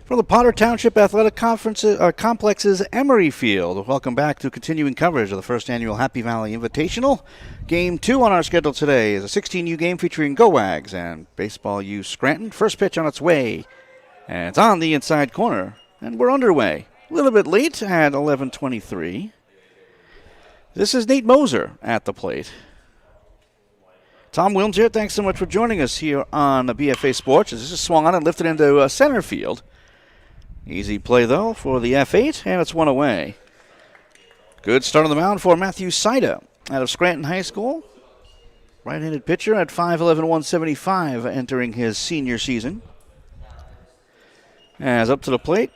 From the Potter Township Athletic Complex's Emery Field. Welcome back to continuing coverage of the first annual Happy Valley Invitational. Game 2 on our schedule today is a 16U game featuring Gowags and Baseball U Scranton. First pitch on its way, and it's on the inside corner, and we're underway. A little bit late at 11:23. This is Nate Moser at the plate. Tom Wilms here. Thanks so much for joining us here on BFA Sports. This is swung on and lifted into center field. Easy play, though, for the F8, and it's one away. Good start on the mound for Matthew Saida out of Scranton High School. Right-handed pitcher at 5'11", 175, entering his senior season. As up to the plate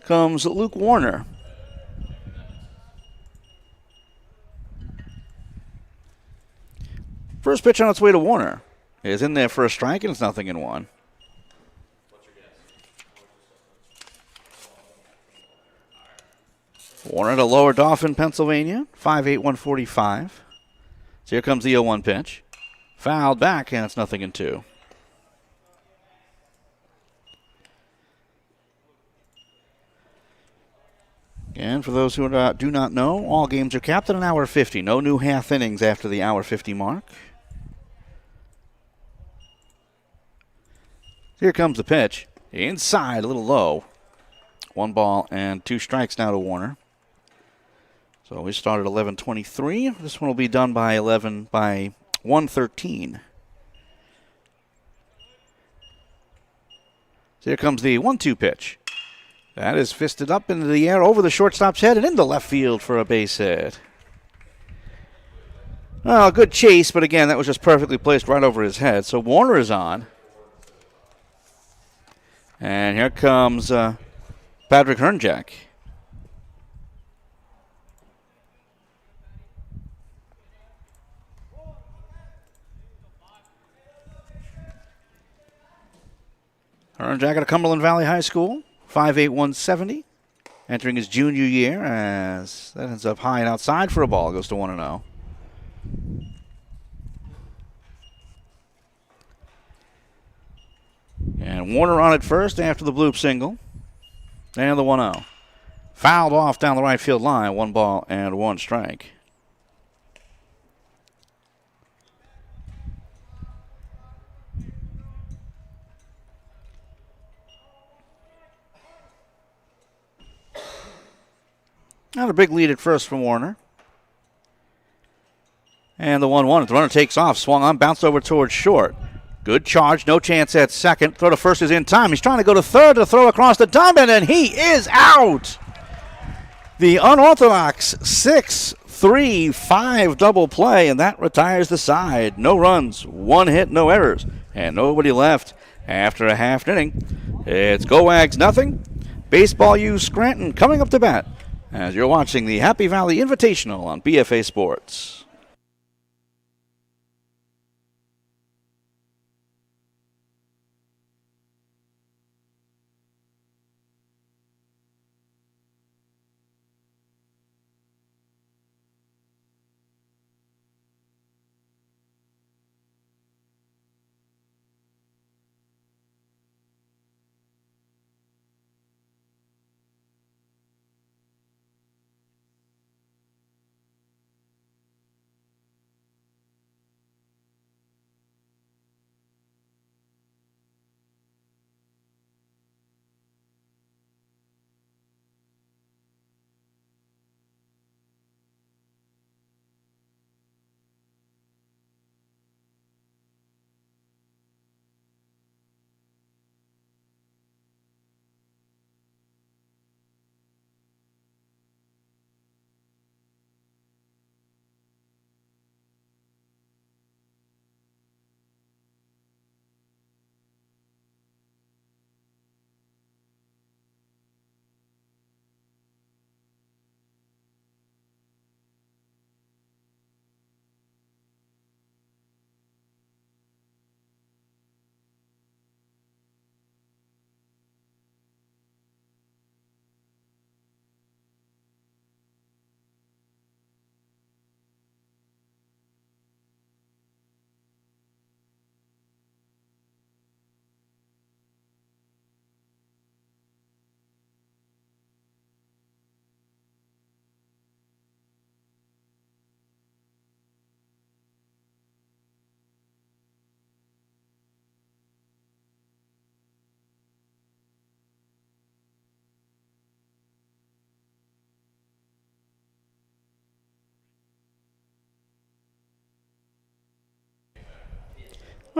comes Luke Warner. First pitch on its way to Warner is in there for a strike, and it's 0-1. Warner to Lower Dauphin, Pennsylvania, 5'8", 145. So here comes the 0-1 pitch. Fouled back, and it's 0-2. And for those who do not know, all games are capped at an hour 50. No new half innings after the hour 50 mark. Here comes the pitch. Inside, a little low. 1 ball and 2 strikes now to Warner. So we started 11:23. This one will be done by 1:13. So here comes the 1-2 pitch. That is fisted up into the air over the shortstop's head and into left field for a base hit. Oh, good chase, but again, that was just perfectly placed right over his head. So Warner is on. And here comes Patrick Hernjack. Hernjack at Cumberland Valley High School, 5'8", 170, entering his junior year as that ends up high and outside for a ball, goes to 1-0. And Warner on at first after the bloop single. And the 1-0. Fouled off down the right field line, 1 ball and 1 strike. Not a big lead at first from Warner. And the 1-1. The runner takes off, swung on, bounced over towards short. Good charge, no chance at second. Throw to first is in time. He's trying to go to third to throw across the diamond, and he is out. The unorthodox 6-3-5 double play, and that retires the side. No runs, 1 hit, no errors, and nobody left after a half inning. It's Gowags 0. Baseball U Scranton coming up to bat as you're watching the Happy Valley Invitational on BFA Sports.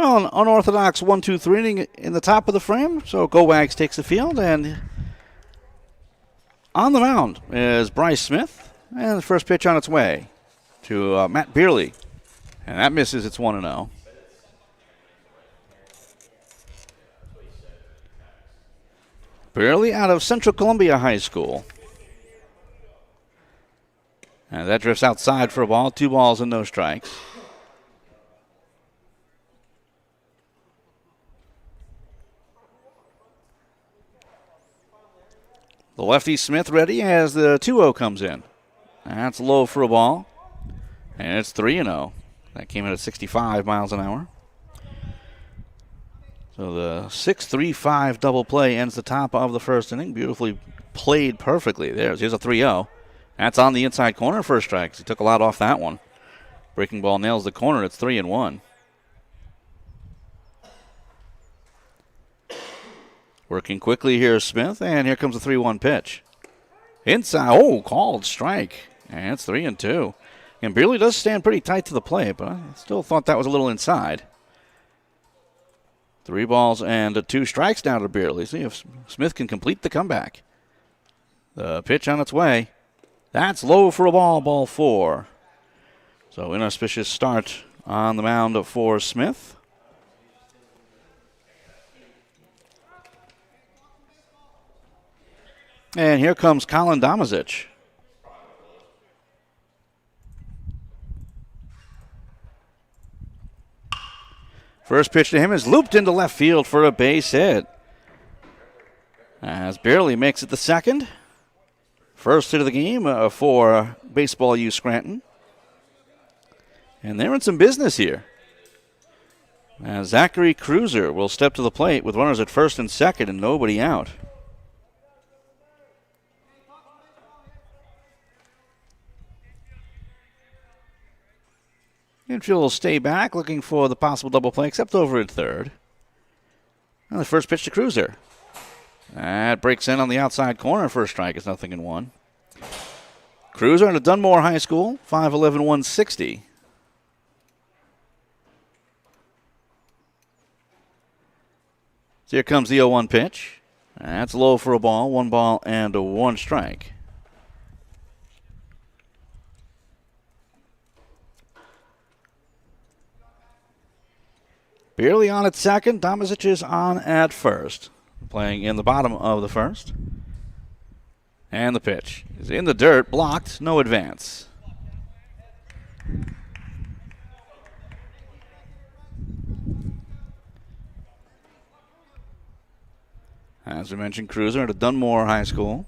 Well, an unorthodox 1-2-3 inning in the top of the frame. So Gowags takes the field, and on the mound is Bryce Smith, and the first pitch on its way to Matt Beerley, and that misses. It's 1-0. Beerley out of Central Columbia High School. And that drifts outside for a ball. 2 balls and no strikes. The lefty Smith ready as the 2-0 comes in. That's low for a ball. And it's 3-0. That came in at 65 miles an hour. So the 6-3-5 double play ends the top of the first inning. Beautifully played perfectly. Here's a 3-0. That's on the inside corner for strikes. He took a lot off that one. Breaking ball nails the corner. It's 3-1. Working quickly here is Smith, and here comes a 3-1 pitch. Inside, called strike. And it's 3-2. And Beerley does stand pretty tight to the plate, but I still thought that was a little inside. 3 balls and 2 strikes now to Beerley. See if Smith can complete the comeback. The pitch on its way. That's low for a ball, ball 4. So inauspicious start on the mound for Smith. And here comes Colin Domazic. First pitch to him is looped into left field for a base hit. As Beerley makes it the second. First hit of the game for Baseball U Scranton. And they're in some business here. As Zachary Cruiser will step to the plate with runners at first and second and nobody out. Infield will stay back, looking for the possible double play, except over at third. And the first pitch to Cruiser. That breaks in on the outside corner for a strike. It's 0-1. Cruiser out of Dunmore High School, 5'11", 160. So here comes the 0-1 pitch. That's low for a ball. 1 ball and 1 strike. Beerley on at second. Domazic is on at first. Playing in the bottom of the first. And the pitch is in the dirt. Blocked. No advance. As we mentioned, Cruiser at Dunmore High School.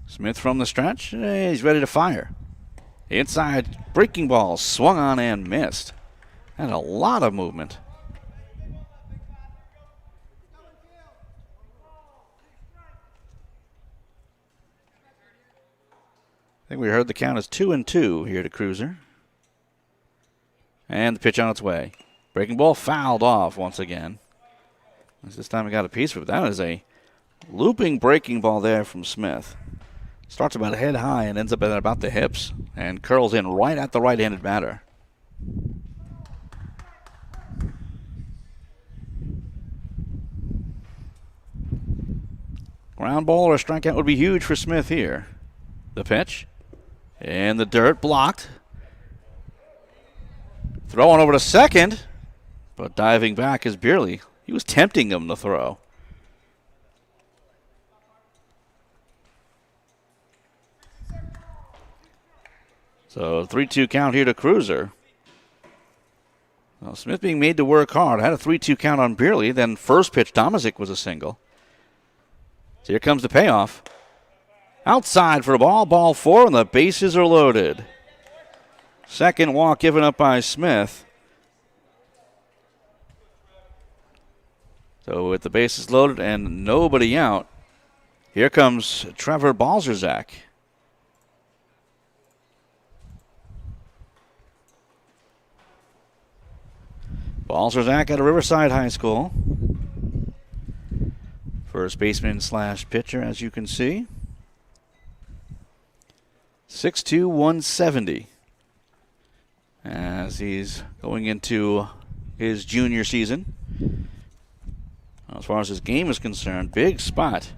Smith from the stretch. He's ready to fire. Inside, breaking ball, swung on and missed. Had a lot of movement. I think we heard the count is 2-2 here to Cruiser. And the pitch on its way. Breaking ball fouled off once again. This time we got a piece of it. That is a looping breaking ball there from Smith. Starts about head high and ends up at about the hips and curls in right at the right-handed batter. Ground ball or a strikeout would be huge for Smith here. The pitch in the dirt, blocked. Throwing over to second, but diving back is Beerley. He was tempting him to throw. So 3-2 count here to Cruiser. Well, Smith being made to work hard. Had a 3-2 count on Beerley. Then first pitch, Domazic was a single. So here comes the payoff. Outside for a ball, ball 4, and the bases are loaded. Second walk given up by Smith. So with the bases loaded and nobody out, here comes Trevor Balzerzak. Balzerzak out of Riverside High School. First baseman slash pitcher, as you can see. 6'2", 170. As he's going into his junior season. As far as his game is concerned, big spot.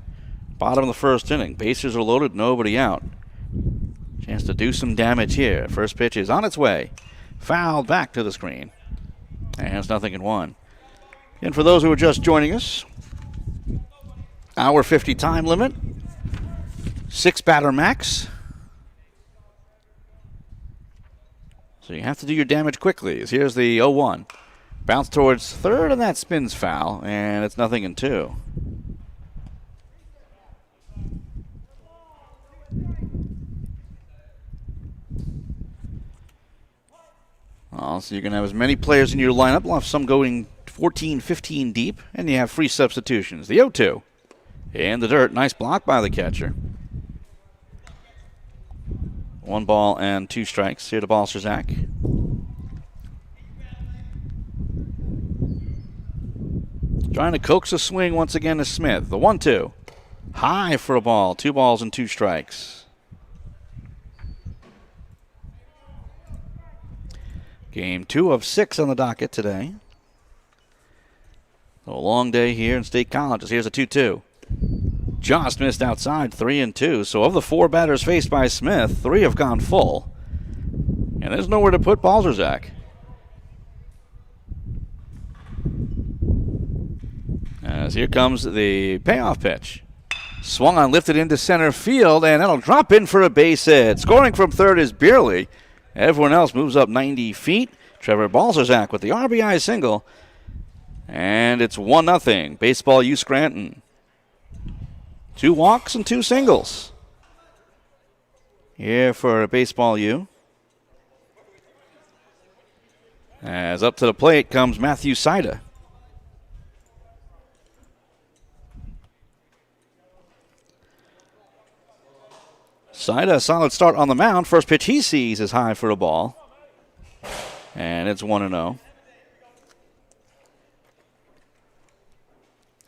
Bottom of the first inning. Bases are loaded, nobody out. Chance to do some damage here. First pitch is on its way. Fouled back to the screen. And it's 0-1. And for those who are just joining us, hour 50 time limit. 6 batter max. So you have to do your damage quickly. Here's the 0-1. Bounce towards third, and that spins foul, and it's 0-2. So you're going to have as many players in your lineup. We'll have some going 14, 15 deep, and you have free substitutions. The 0-2 in the dirt. Nice block by the catcher. 1 ball and 2 strikes. Here to Balcerzak. Trying to coax a swing once again to Smith. The 1-2. High for a ball. 2 balls and 2 strikes. Game 2 of 6 on the docket today. A long day here in State Colleges. Here's a 2-2. Just missed outside, 3-2. So of the 4 batters faced by Smith, 3 have gone full. And there's nowhere to put Balcerzak. As here comes the payoff pitch. Swung on, lifted into center field, and that'll drop in for a base hit. Scoring from third is Beerley. Everyone else moves up 90 feet. Trevor Balcerzak with the RBI single. And it's 1-0. Baseball U Scranton. 2 walks and 2 singles. Here for Baseball U. As up to the plate comes Matthew Saida. Saida, a solid start on the mound. First pitch he sees is high for a ball. And it's 1-0.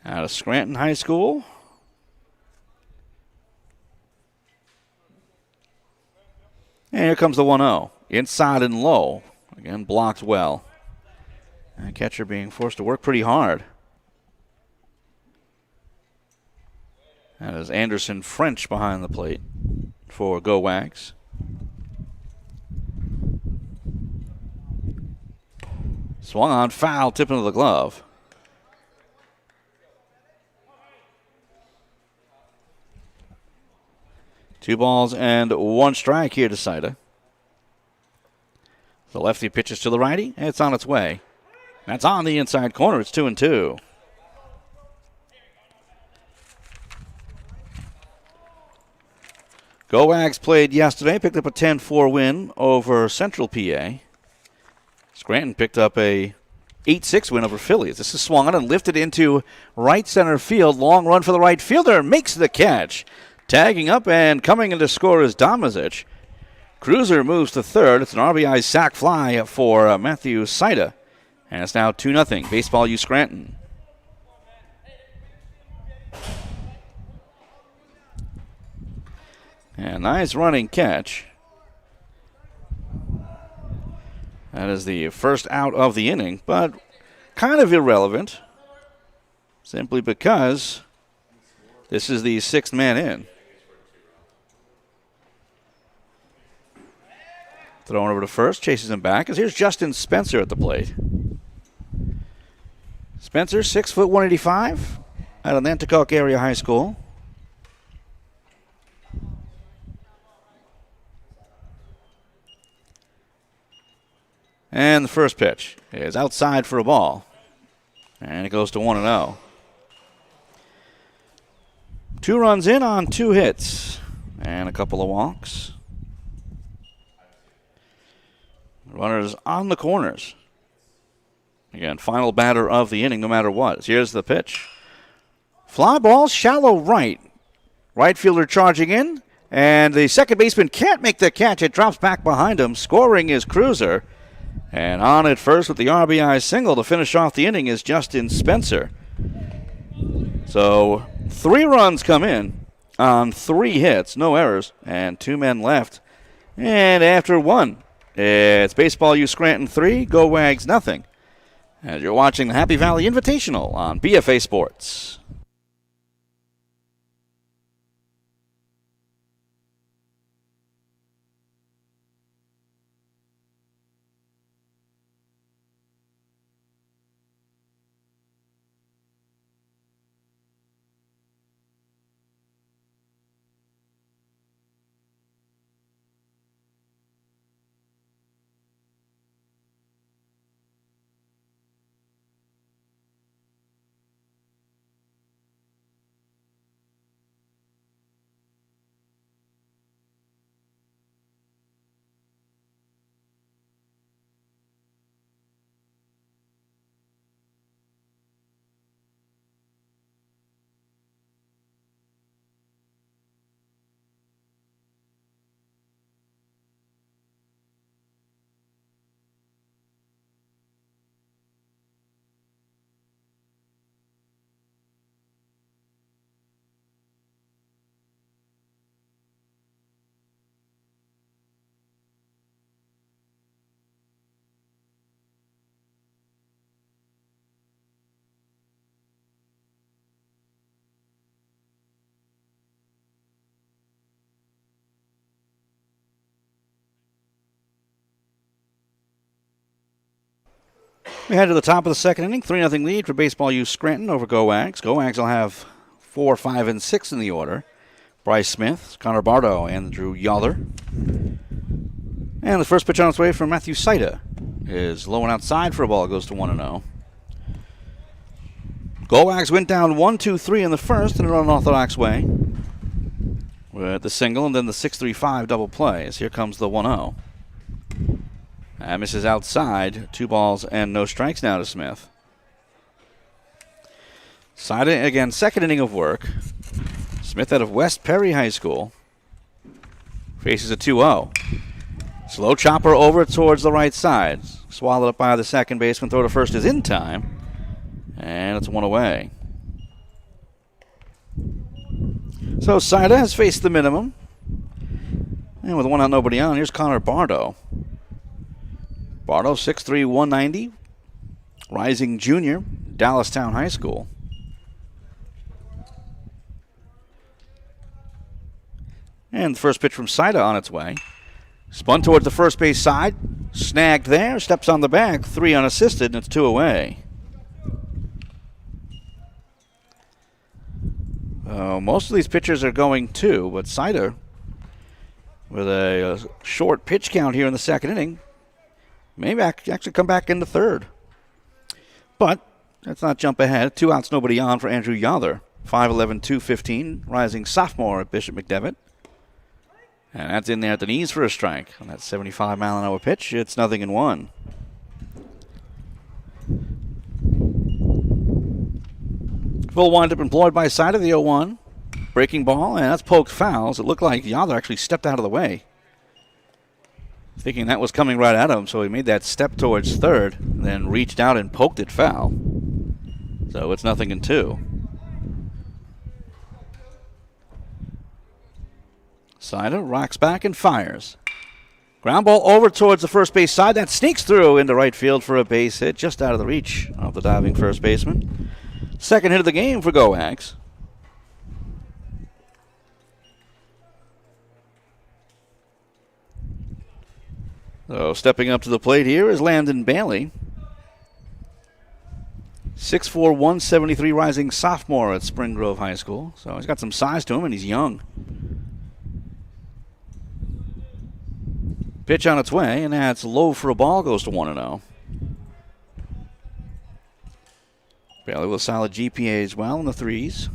Out of Scranton High School. And here comes the 1-0. Inside and low. Again, blocked well. And catcher being forced to work pretty hard. That is Anderson French behind the plate for Gowags. Swung on, foul, tip into the glove. Two balls and 1 strike here to Saida. The lefty pitches to the righty, and it's on its way. That's on the inside corner. It's 2-2. Gowags played yesterday, picked up a 10-4 win over Central PA. Scranton picked up a 8-6 win over Phillies. This is swung on and lifted into right center field. Long run for the right fielder. Makes the catch. Tagging up and coming in to score is Domazic. Cruiser moves to third. It's an RBI sac fly for Matthew Saida. And it's now 2-0. Baseball U Scranton. And nice running catch. That is the first out of the inning, but kind of irrelevant. Simply because this is the 6th man in. Throwing over to first, chases him back, as here's Justin Spencer at the plate. Spencer, 6 foot 185, out of Nanticoke Area High School. And the first pitch is outside for a ball. And it goes to 1-0. 2 runs in on 2 hits. And a couple of walks. Runners on the corners. Again, final batter of the inning no matter what. Here's the pitch. Fly ball, shallow right. Right fielder charging in. And the second baseman can't make the catch. It drops back behind him. Scoring is Cruiser. And on at first with the RBI single to finish off the inning is Justin Spencer. So 3 runs come in on 3 hits, no errors, and 2 men left And after one, it's Baseball U Scranton 3, Gowags nothing. As you're watching the Happy Valley Invitational on BFA Sports. We head to the top of the second inning. 3-0 lead for Baseball U Scranton over Gowags. Gowags will have 4, 5, and 6 in the order. Bryce Smith, Connor Bardo, and Drew Yoller. And the first pitch on its way from Matthew Saida is low and outside for a ball. It goes to 1-0. Gowags went down 1-2-3 in the first in an unorthodox way with the single and then the 6-3-5 double play. As here comes the 1-0. That misses outside. 2 balls and no strikes now to Smith. Saida again, second inning of work. Smith out of West Perry High School faces a 2-0. Slow chopper over towards the right side. Swallowed up by the second baseman. Throw to first is in time. And it's 1 away. So Saida has faced the minimum. And with 1 out, nobody on, here's Connor Bardo. Bardo, 6'3", 190. Rising junior, Dallastown High School. And the first pitch from Saida on its way. Spun towards the first base side. Snagged there. Steps on the bag. 3 unassisted, and it's 2 away. Most of these pitchers are going 2, but Saida, with a short pitch count here in the second inning, maybe actually come back in the third. But let's not jump ahead. 2 outs, nobody on for Andrew Yoller. 5'11", 215, rising sophomore at Bishop McDevitt. And that's in there at the knees for a strike. On that 75-mile-an-hour pitch, it's 0-1. Full windup employed by Saida, the 0-1. Breaking ball, and that's poked fouls. It looked like Yoller actually stepped out of the way, thinking that was coming right at him, so he made that step towards third, then reached out and poked it foul. So it's 0-2. Saida rocks back and fires. Ground ball over towards the first base side. That sneaks through into right field for a base hit, just out of the reach of the diving first baseman. Second hit of the game for Gowags. So stepping up to the plate here is Landon Bailey. 6'4", 173, rising sophomore at Spring Grove High School. So he's got some size to him, and he's young. Pitch on its way, and that's low for a ball, goes to 1-0. Bailey with a solid GPA as well in the 3s.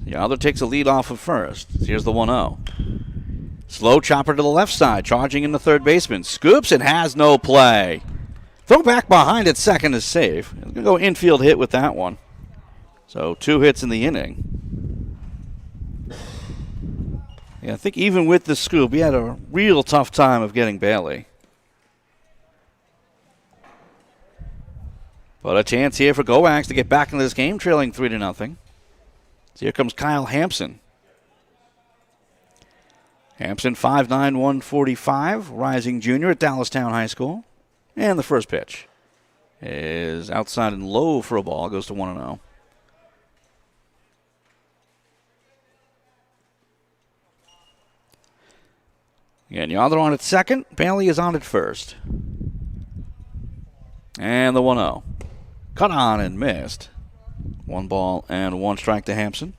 The other takes a lead off of first. Here's the 1-0. Slow chopper to the left side, charging in the third baseman. Scoops and has no play. Throw back behind at second is safe. He's going to go infield hit with that one. So 2 hits in the inning. Yeah, I think even with the scoop, he had a real tough time of getting Bailey. But a chance here for Gowags to get back into this game, trailing 3-0. So here comes Kyle Hampson. Hampson, 5'9", 145, rising junior at Dallastown High School. And the first pitch is outside and low for a ball, goes to 1-0. Again, Yother on at second. Bailey is on at first. And the 1-0. Cut on and missed. 1 ball and 1 strike to Hampson.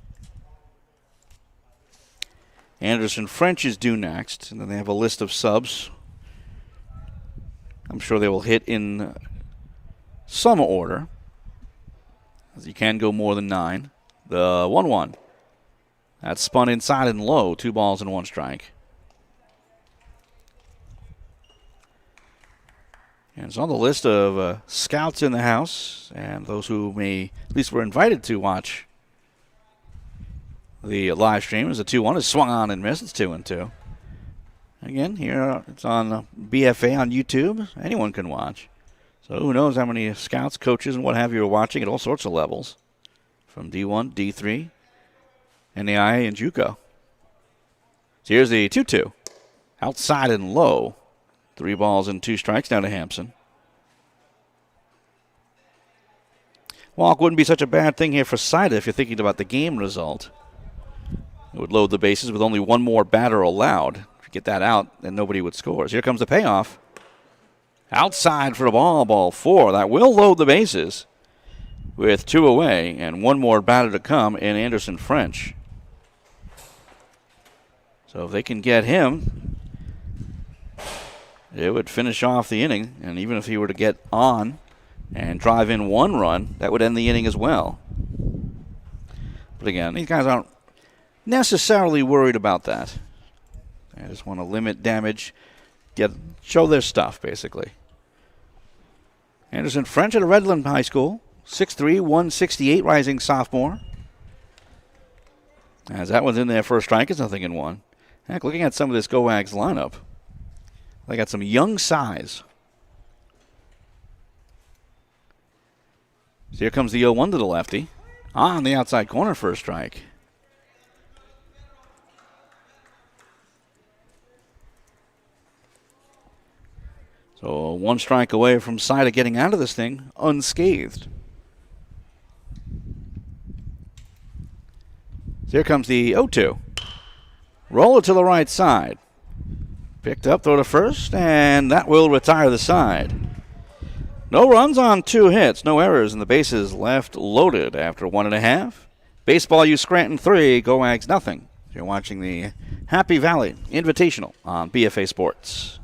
Anderson French is due next. And then they have a list of subs. I'm sure they will hit in some order, as you can go more than 9. The 1-1. That's spun inside and low. 2 balls and 1 strike. And it's on the list of scouts in the house and those who may, at least were invited to watch the live stream. As a 2-1 is swung on and missed. It's 2-2. Again, here it's on BFA on YouTube. Anyone can watch. So who knows how many scouts, coaches, and what have you are watching at all sorts of levels. From D1, D3, NAIA, and JUCO. So here's the 2-2. Outside and low. 3 balls and 2 strikes down to Hampson. Walk wouldn't be such a bad thing here for Sida if you're thinking about the game result. It would load the bases with only 1 more batter allowed. If you get that out, then nobody would score. So here comes the payoff. Outside for a ball 4. That will load the bases with 2 away and 1 more batter to come in Anderson French. So if they can get him, it would finish off the inning. And even if he were to get on and drive in 1 run, that would end the inning as well. But again, these guys aren't necessarily worried about that. They just want to limit damage, show their stuff, basically. Anderson French at Redland High School, 6'3", 168, rising sophomore. As that one's in there for a strike, it's 0-1. Heck, looking at some of this Gowags lineup, they got some young size. So here comes the 0-1 to the lefty. On the outside corner for a strike. So 1 strike away from Sida getting out of this thing unscathed. So here comes the 0-2. Roll it to the right side. Picked up, throw to first, and that will retire the side. No runs on 2 hits, no errors, and the bases left loaded after 1.5. Baseball U Scranton 3, Gowags nothing. You're watching the Happy Valley Invitational on BFA Sports.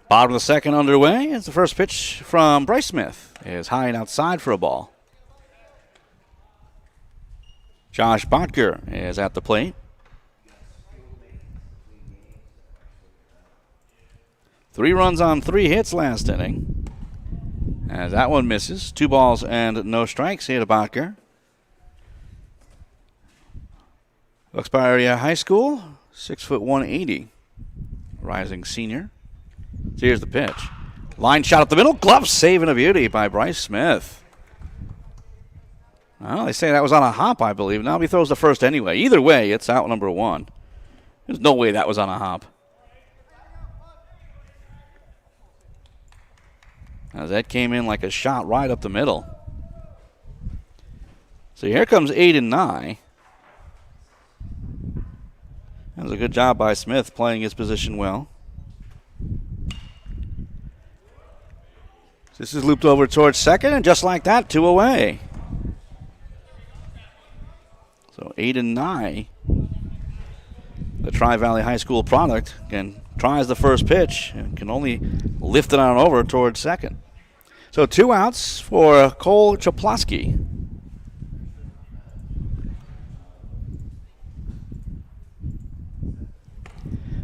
Bottom of the second underway. It's the first pitch from Bryce Smith. Is high and outside for a ball. Josh Botker is at the plate. 3 runs on 3 hits last inning. As that one misses. 2 balls and no strikes here to Botker. Wilkes-Barre Area High School, 6'180", rising senior. So here's the pitch. Line shot up the middle. Glove save and a beauty by Bryce Smith. Well, they say that was on a hop, I believe. Now he throws the first anyway. Either way, it's out number 1. There's no way that was on a hop. As that came in like a shot right up the middle. So here comes Aiden Nye. That was a good job by Smith playing his position well. This is looped over towards second, and just like that, 2 away. So Aiden Nye, the Tri-Valley High School product, again, tries the first pitch and can only lift it on over towards second. So 2 outs for Cole Chaplowski.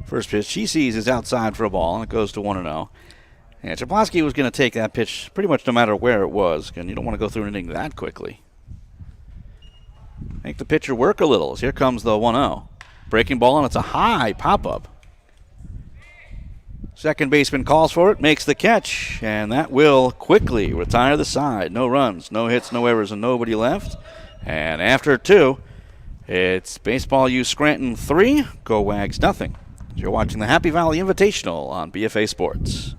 First pitch he sees is outside for a ball, and it goes to 1-0. And Chaplowski was going to take that pitch pretty much no matter where it was, and you don't want to go through an inning that quickly. Make the pitcher work a little. As here comes the 1-0. Breaking ball, and it's a high pop-up. Second baseman calls for it, makes the catch, and that will quickly retire the side. No runs, no hits, no errors, and nobody left. And after 2, it's Baseball U Scranton 3, Gowags nothing. You're watching the Happy Valley Invitational on BFA Sports.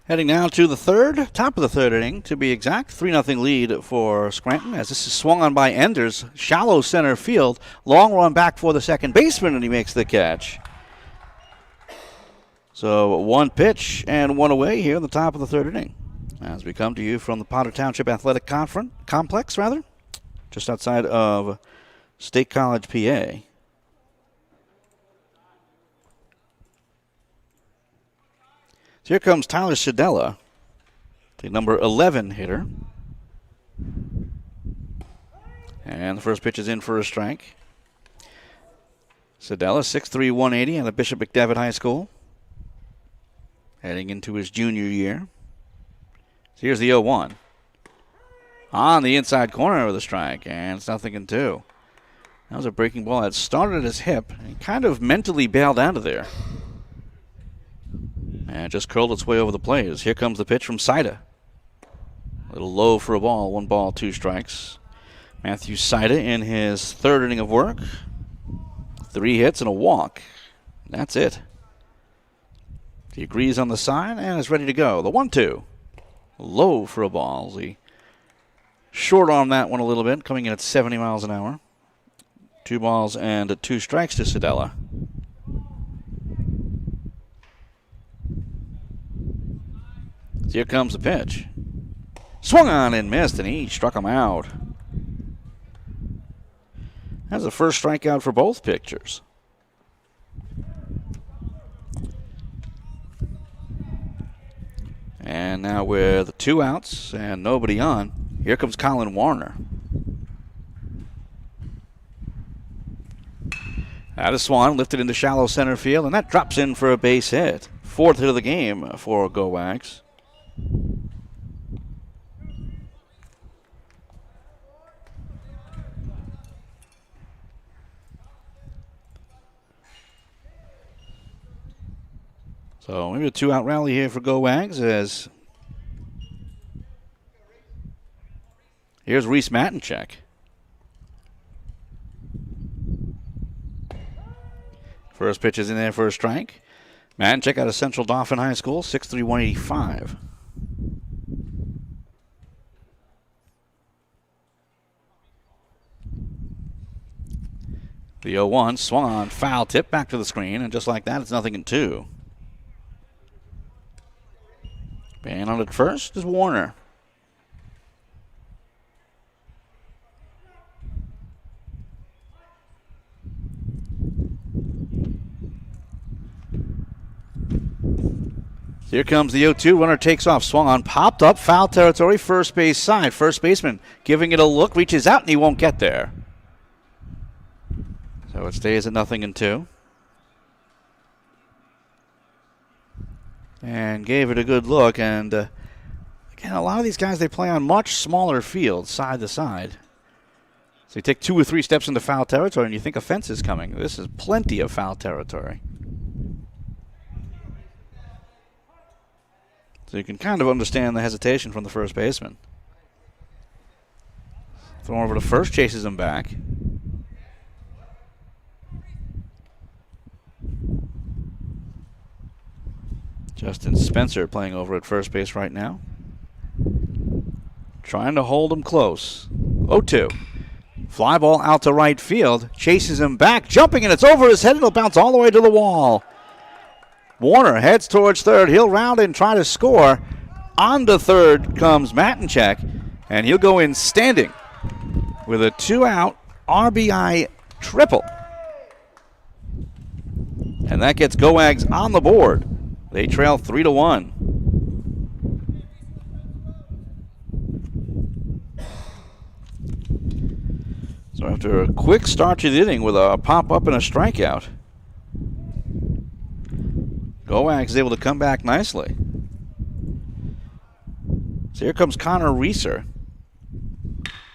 Heading now to the third, top of the third inning, to be exact. 3-0 lead for Scranton as this is swung on by Enders. Shallow center field. Long run back for the second baseman, and he makes the catch. So 1 pitch and 1 away here in the top of the third inning. As we come to you from the Potter Township Athletic Complex, just outside of State College, PA. Here comes Tyler Sedella, the number 11 hitter. And the first pitch is in for a strike. Sedella, 6'3", 180 out of Bishop McDevitt High School. Heading into his junior year. So here's the 0-1. On the inside corner of the strike, and it's 0-2. That was a breaking ball that started at his hip and kind of mentally bailed out of there. And it just curled its way over the plate. Here comes the pitch from Saida. A little low for a ball. 1 ball, 2 strikes. Matthew Saida in his third inning of work. 3 hits and a walk. That's it. He agrees on the sign and is ready to go. The 1-2. Low for a ball. He short armed that one a little bit, coming in at 70 miles an hour. 2 balls and 2 strikes to Sedella. Here comes the pitch. Swung on and missed, and he struck him out. That's the first strikeout for both pitchers. And now with 2 outs and nobody on, here comes Colin Warner. That is Swan, lifted into shallow center field, and that drops in for a base hit. 4th hit of the game for Gowags. So maybe a 2-out rally here for Gowags as here's Reese Matinchek. First pitch is in there for a strike. Matinchek out of Central Dauphin High School, 6'3", 185. The 0-1 swung on, foul tip back to the screen, and just like that, it's 0-2. Man on at first is Warner. Here comes the 0-2. Runner takes off. Swung on. Popped up. Foul territory. First base side. First baseman giving it a look. Reaches out and he won't get there. So it stays at 0-2. And gave it a good look. And again, a lot of these guys, they play on much smaller fields, side to side. So you take 2 or 3 steps into foul territory and you think a fence is coming. This is plenty of foul territory. So you can kind of understand the hesitation from the first baseman. Throw over to first, chases him back. Justin Spencer playing over at first base right now. Trying to hold him close. 0-2. Fly ball out to right field. Chases him back. Jumping, and it's over his head. It'll bounce all the way to the wall. Warner heads towards third. He'll round and try to score. On to third comes Matinchek, and he'll go in standing with a 2-out RBI triple. And that gets Gowags on the board. They trail 3-1. So after a quick start to the inning with a pop-up and a strikeout, Gowags is able to come back nicely. So here comes Connor Reeser.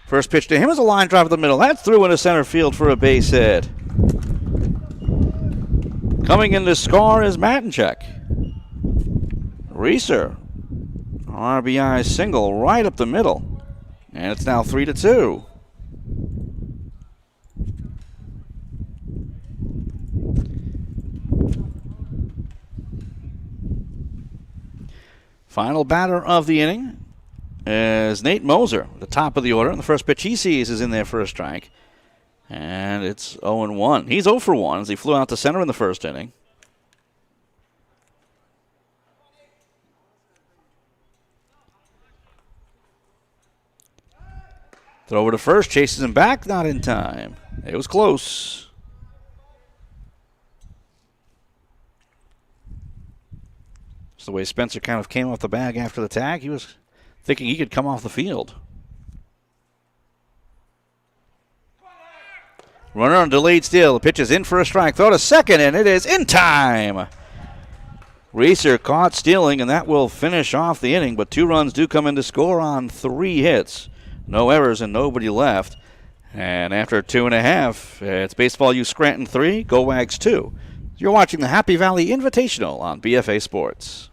First pitch to him is a line drive at the middle. That's through into center field for a base hit. Coming in to score is Matinchek. Reeser, RBI single right up the middle. And it's now 3-2. Final batter of the inning is Nate Moser, the top of the order. And the first pitch he sees is in there for a strike. And it's 0-1. He's 0 for 1 as he flew out to center in the first inning. Throw over to first, chases him back, not in time. It was close. It's the way Spencer kind of came off the bag after the tag. He was thinking he could come off the field. Runner on delayed steal. The pitch is in for a strike. Throw to second, and it is in time. Reeser caught stealing, and that will finish off the inning, but 2 runs do come in to score on 3 hits. No errors and nobody left. And after 2.5, it's Baseball U Scranton 3, Gowags 2. You're watching the Happy Valley Invitational on BFA Sports.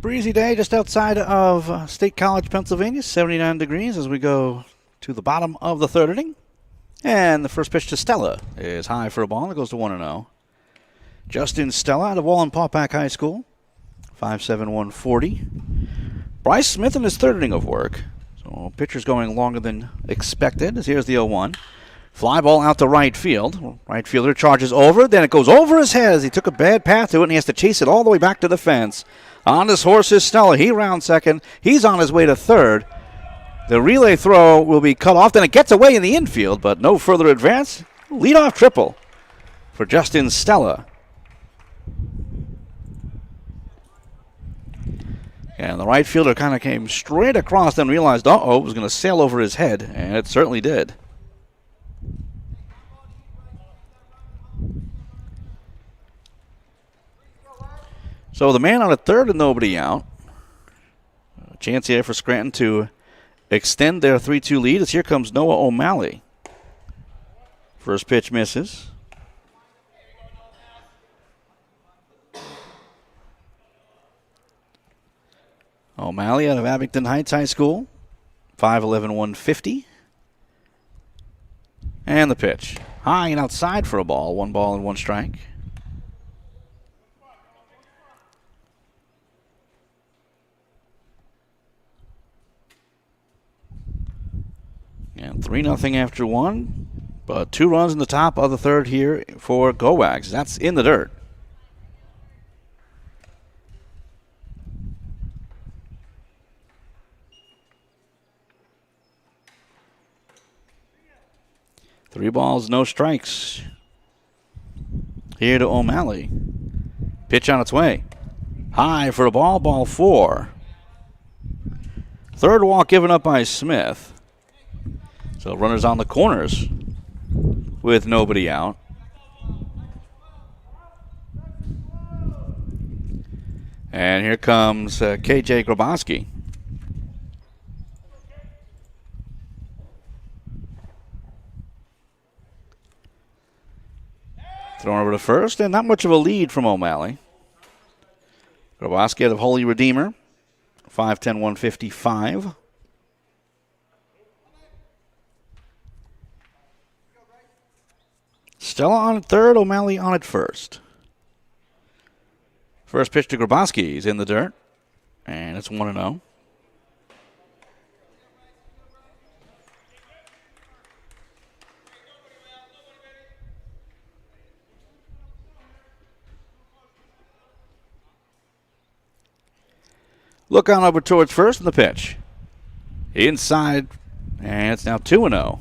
Breezy day just outside of State College, Pennsylvania. 79 degrees as we go to the bottom of the third inning. And the first pitch to Stella is high for a ball. It goes to 1-0. Justin Stella out of Wallenpaupack High School. 5'7", 140. Bryce Smith in his third inning of work. So pitcher's going longer than expected. As here's the 0-1. Fly ball out to right field. Right fielder charges over. Then it goes over his head as he took a bad path to it, and he has to chase it all the way back to the fence. On his horse is Stella. He rounds second. He's on his way to third. The relay throw will be cut off. Then it gets away in the infield, but no further advance. Leadoff triple for Justin Stella. And the right fielder kind of came straight across, then realized, it was going to sail over his head, and it certainly did. So the man on a third and nobody out. A chance here for Scranton to extend their 3-2 lead as here comes Noah O'Malley. First pitch misses. O'Malley out of Abington Heights High School, 5'11", 150. And the pitch. High and outside for a ball. 1 ball and 1 strike. And 3-0 after 1. But 2 runs in the top of the third here for Gowags. That's in the dirt. Three balls, no strikes. Here to O'Malley. Pitch on its way. High for a ball, ball 4. Third walk given up by Smith. So runners on the corners with nobody out. And here comes KJ Grabowski. Thrown over to first, and not much of a lead from O'Malley. Grabowski out of Holy Redeemer, 5'10", 155. Stella on at third, O'Malley on at first. First pitch to Grabowski is in the dirt, and it's 1-0. Look on over towards first in the pitch. Inside, and it's now 2-0.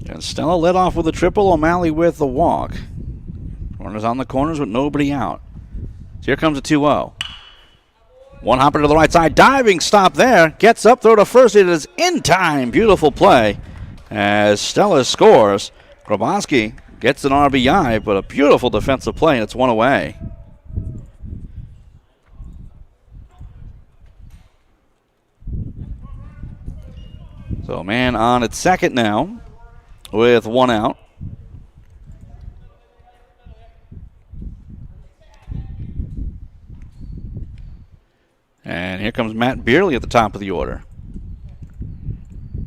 And Stella led off with a triple, O'Malley with the walk. Runners on the corners with nobody out. So here comes a 2-0. One hopper to the right side, diving stop there. Gets up, throw to first. It is in time. Beautiful play as Stella scores. Grabowski gets an RBI, but a beautiful defensive play, and it's 1 away. So a man on at second now with 1 out. And here comes Matt Beerley at the top of the order.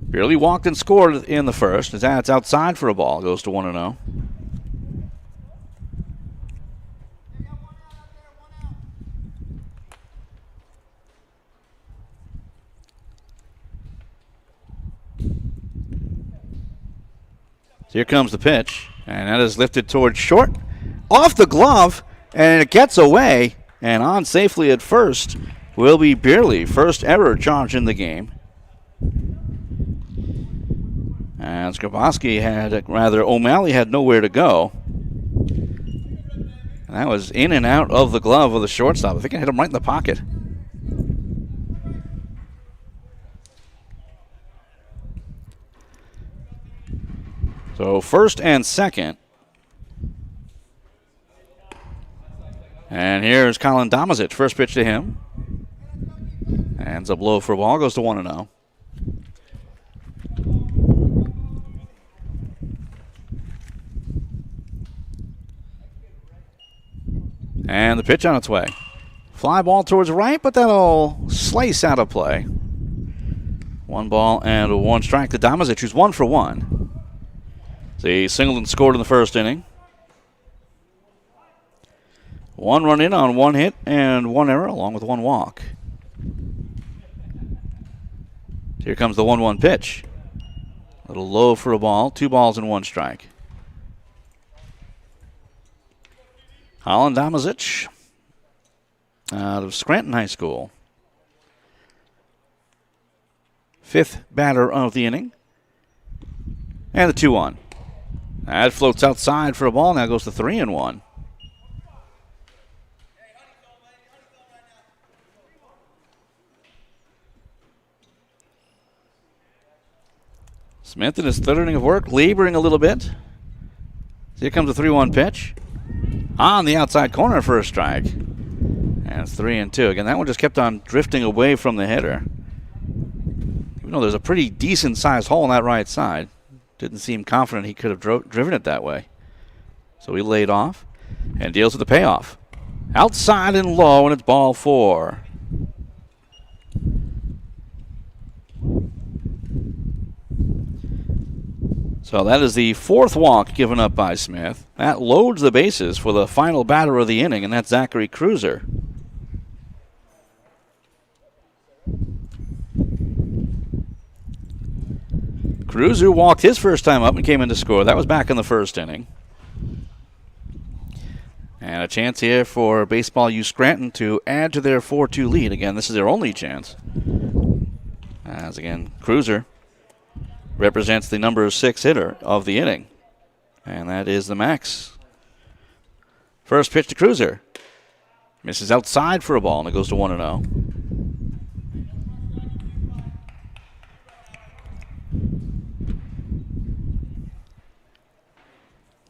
Beerley walked and scored in the first. As that's outside for a ball. Goes to 1-0. So here comes the pitch. And that is lifted towards short. Off the glove. And it gets away. And on safely at first will be Beerley. First error charge in the game. And O'Malley had nowhere to go. And that was in and out of the glove of the shortstop. I think it hit him right in the pocket. So first and second. And here's Colin Domazic. First pitch to him. Ends up low for a ball. Goes to 1-0. And the pitch on its way. Fly ball towards right, but that'll slice out of play. 1 ball and 1 strike to Damasic, who's 1 for 1. The Singleton scored in the first inning. 1 run in on 1 hit and 1 error, along with 1 walk. Here comes the 1-1 pitch. A little low for a ball. 2 balls and 1 strike. Holland Damasic out of Scranton High School. 5th batter of the inning. And the 2-1. That floats outside for a ball. Now goes to 3-1. Smith in his 3rd inning of work, laboring a little bit. Here comes the 3-1 pitch. On the outside corner for a strike. And it's 3-2. Again, that one just kept on drifting away from the hitter. Even though there's a pretty decent-sized hole on that right side. Didn't seem confident he could have driven it that way. So he laid off and deals with the payoff. Outside and low, and it's ball 4. So that is the 4th walk given up by Smith. That loads the bases for the final batter of the inning, and that's Zachary Cruiser. Cruiser walked his first time up and came in to score. That was back in the 1st inning. And a chance here for Baseball U Scranton to add to their 4-2 lead. Again, this is their only chance. As again, Cruiser represents the number 6 hitter of the inning. And that is the Max. First pitch to Cruiser. Misses outside for a ball, and it goes to 1-0.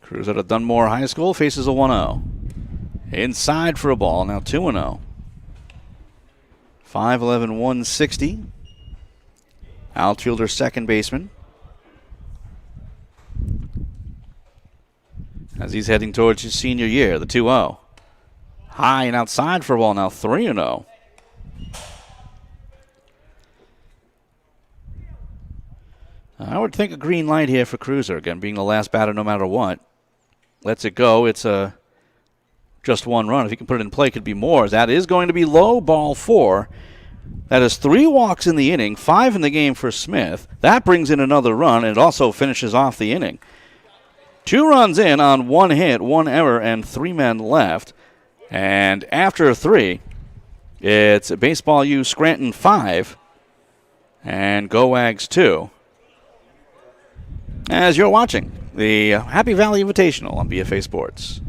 Cruiser out of Dunmore High School faces a 1-0. Inside for a ball, now 2-0. 5'11", 160. Outfielder, second baseman. As he's heading towards his senior year, the 2-0. High and outside for a ball, now 3-0. I would think a green light here for Cruiser, again, being the last batter no matter what. Lets it go. It's just 1 run. If he can put it in play, it could be more. That is going to be low, ball 4. That is 3 walks in the inning, 5 in the game for Smith. That brings in another run, and it also finishes off the inning. 2 runs in on 1 hit, 1 error, and 3 men left. And after 3, it's Baseball U Scranton 5 and Gowags 2. As you're watching the Happy Valley Invitational on BFA Sports.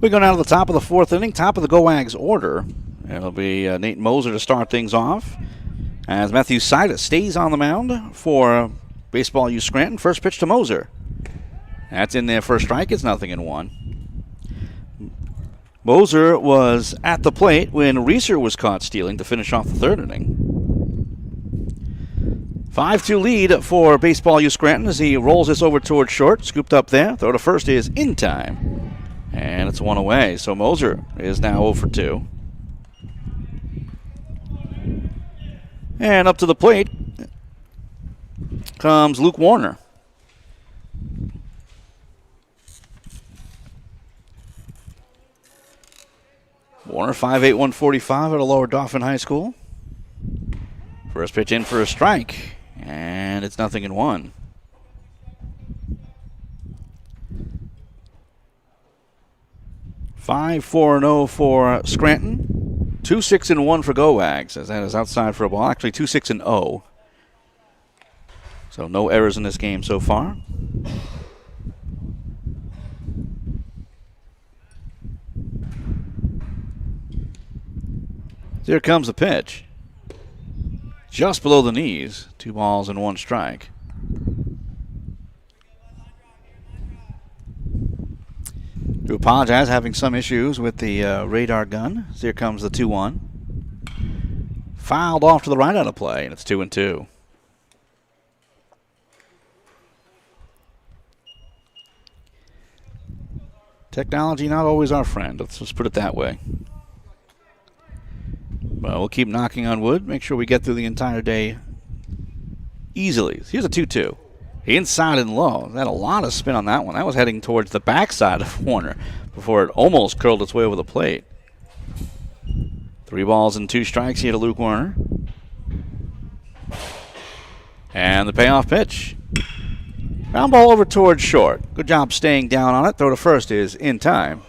We go down to the top of the 4th inning, top of the Gowags order. It'll be Nate Moser to start things off, as Matthew Sida stays on the mound for Baseball U Scranton. First pitch to Moser. That's in there for a strike. It's 0-1. Moser was at the plate when Reeser was caught stealing to finish off the 3rd inning. 5-2 lead for Baseball U Scranton as he rolls this over towards short. Scooped up there. Throw to first is in time. And it's one away. So Moser is now 0 for 2. And up to the plate comes Luke Warner. Warner, 5'8", 145 at a Lower Dauphin High School. First pitch in for a strike, and it's 0-1. Five, 4-0 for Scranton. 2-6-1 for Gowags, as that is outside for a ball. Actually, 2-6-0. So no errors in this game so far. Here comes the pitch. Just below the knees. 2 balls and 1 strike. Do apologize, having some issues with the radar gun. So here comes the 2-1. Fouled off to the right out of play, and it's 2-2. Technology not always our friend. Let's just put it that way. But we'll keep knocking on wood. Make sure we get through the entire day easily. Here's a 2-2. Inside and low. Had a lot of spin on that one. That was heading towards the backside of Warner before it almost curled its way over the plate. 3 balls and 2 strikes here to Luke Warner. And the payoff pitch. Ground ball over towards short. Good job staying down on it. Throw to first is in time.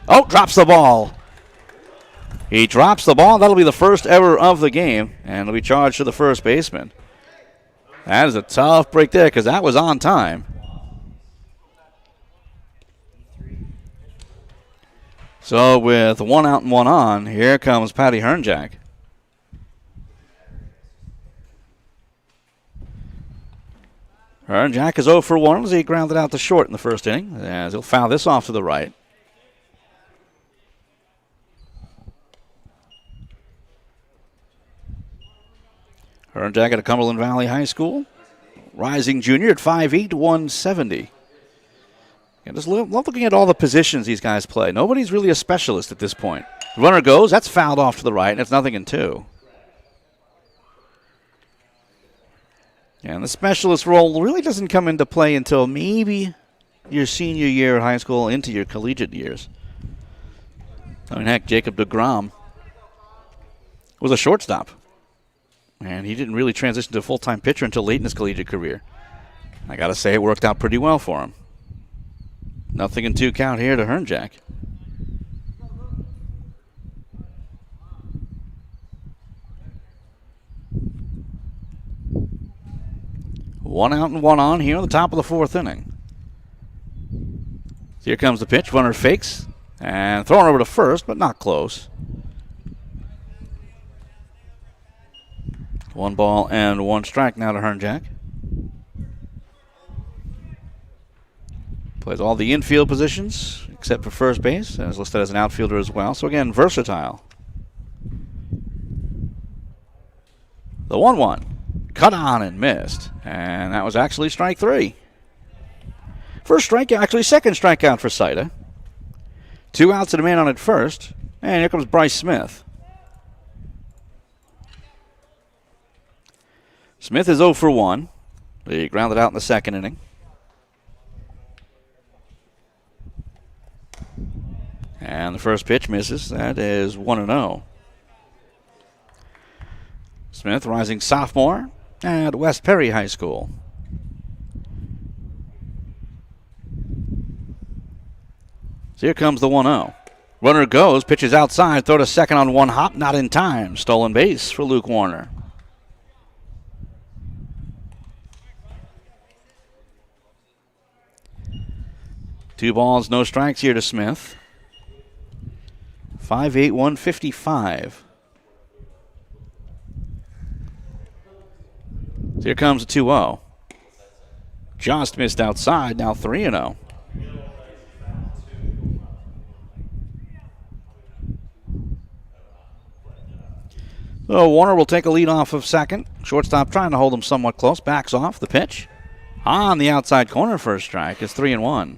Oh, drops the ball. He drops the ball. That'll be the first ever of the game, and it'll be charged to the first baseman. That is a tough break there because that was on time. So with 1 out and 1 on, here comes Patty Hernjack. Hernjack is 0 for 1 as he grounded out to short in the first inning, as he'll foul this off to the right. Hernjack at Cumberland Valley High School. Rising junior at 5'8", 170. I just love looking at all the positions these guys play. Nobody's really a specialist at this point. Runner goes. That's fouled off to the right, and it's 0-2. And the specialist role really doesn't come into play until maybe your senior year at high school into your collegiate years. I mean, heck, Jacob DeGrom was a shortstop. And he didn't really transition to a full-time pitcher until late in his collegiate career. I got to say, it worked out pretty well for him. 0-2 count here to Hernjack. One out and 1 on here on the top of the 4th inning. Here comes the pitch. Runner fakes and thrown over to first, but not close. 1 ball and 1 strike now to Hernjack. Plays all the infield positions except for first base, and is listed as an outfielder as well. So again, versatile. The 1-1. Cut on and missed. And that was actually strike 3. First strikeout, actually second strikeout for Saida. 2 outs and a man on at first. And here comes Bryce Smith. Smith is 0 for 1. He grounded out in the second inning. And the first pitch misses. That is 1-0. Smith, rising sophomore at West Perry High School. So here comes the 1-0. Runner goes, pitches outside, throw to second on 1 hop, not in time. Stolen base for Luke Warner. Two balls, no strikes here to Smith. 5'8", 155. So here comes a 2-0. Just missed outside, now 3-0. So Warner will take a lead off of second. Shortstop trying to hold him somewhat close. Backs off the pitch. On the outside corner for a strike. It's 3-1.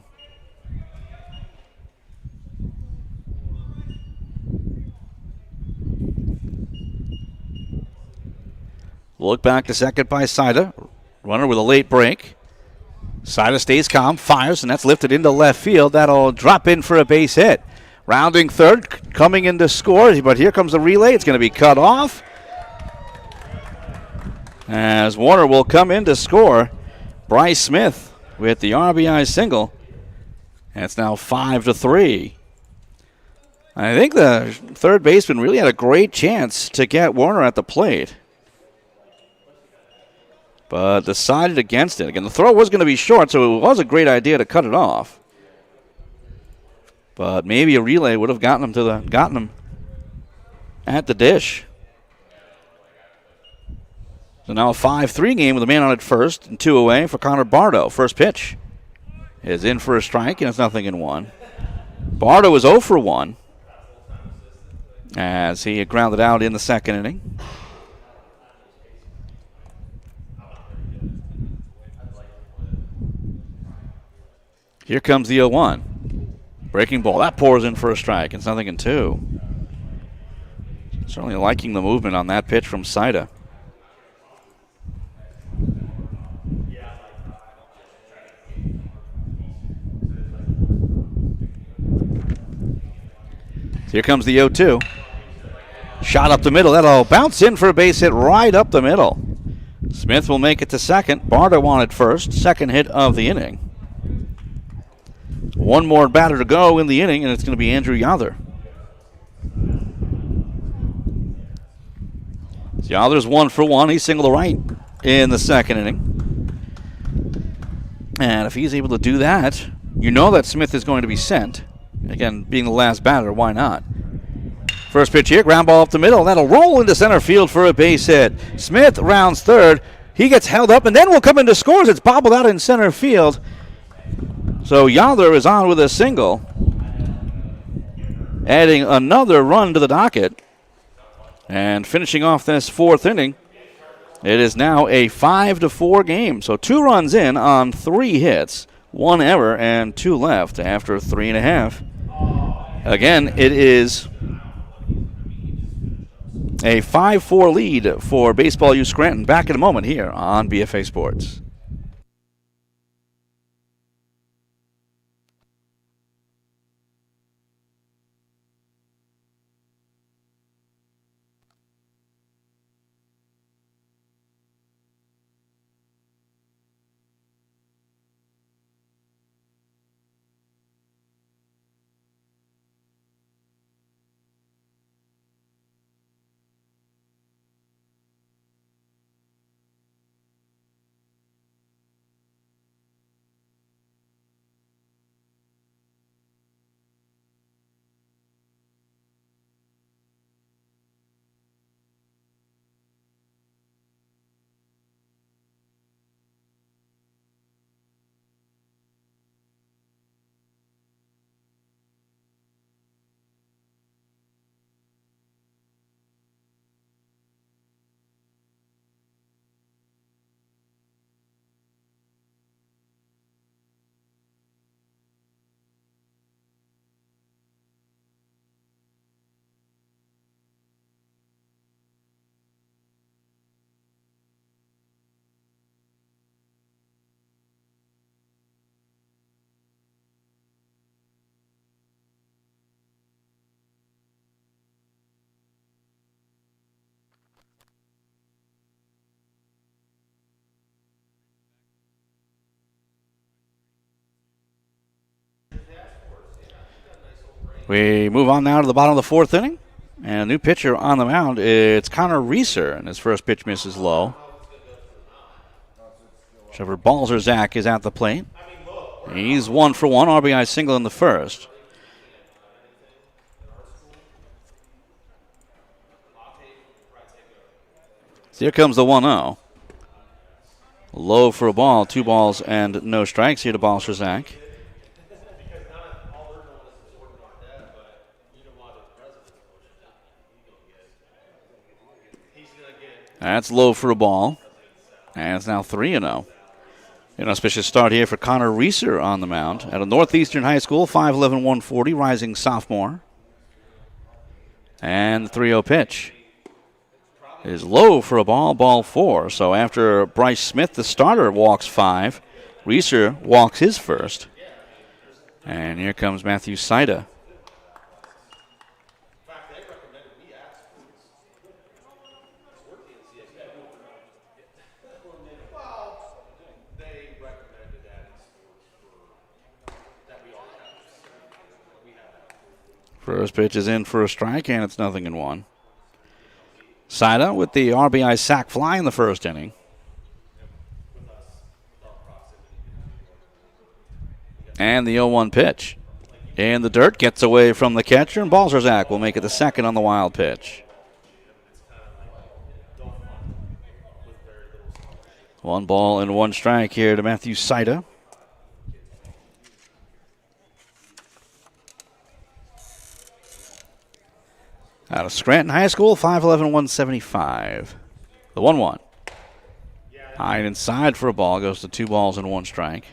Look back to second by Saida. Runner with a late break. Saida stays calm, fires, and that's lifted into left field. That'll drop in for a base hit. Rounding third, coming in to score, but here comes the relay. It's going to be cut off. As Warner will come in to score. Bryce Smith with the RBI single. And it's now 5-3. I think the third baseman really had a great chance to get Warner at the plate, but decided against it. Again, the throw was going to be short, so it was a great idea to cut it off. But maybe a relay would have gotten him at the dish. So now a 5-3 game with a man on at first and 2 away for Connor Bardo. First pitch is in for a strike, and it's 0-1. Bardo is 0 for 1 as he grounded out in the second inning. Here comes the 0-1. Breaking ball. That pours in for a strike. It's 0-2. Certainly liking the movement on that pitch from Saida. Here comes the 0-2. Shot up the middle. That'll bounce in for a base hit right up the middle. Smith will make it to second. Bardo on at first. Second hit of the inning. One more batter to go in the inning, and it's going to be Andrew Yother. Yother's 1 for 1. He singled to right in the second inning. And if he's able to do that, you know that Smith is going to be sent. Again, being the last batter, why not? First pitch here, ground ball up the middle. That'll roll into center field for a base hit. Smith rounds third. He gets held up and then will come into scores. It's bobbled out in center field. So Yother is on with a single, adding another run to the docket. And finishing off this fourth inning, it is now a 5-4 game. So 2 runs in on 3 hits, 1 error, and 2 left after 3.5. Again, it is a 5-4 lead for Baseball U Scranton. Back in a moment here on BFA Sports. We move on now to the bottom of the fourth inning. And a new pitcher on the mound. It's Connor Reeser, and his first pitch misses low. Trevor Balzerzak is at the plate. He's 1 for 1, RBI single in the first. So here comes the 1-0. Low for a ball, 2 balls and no strikes here to Balzerzak. That's low for a ball. And it's now 3-0. An auspicious start here for Connor Reeser on the mound at a Northeastern High School, 5'11", 140, rising sophomore. And the 3-0 pitch is low for a ball, ball 4. So after Bryce Smith, the starter, walks 5, Reeser walks his first. And here comes Matthew Saida. First pitch is in for a strike, and it's 0-1. Saida with the RBI sac fly in the first inning. And the 0-1 pitch. In the dirt, gets away from the catcher, and Balzerzak will make it the second on the wild pitch. 1 ball and 1 strike here to Matthew Saida. Out of Scranton High School, 5'11", 175. The 1-1. High and inside for a ball, goes to 2 balls and 1 strike.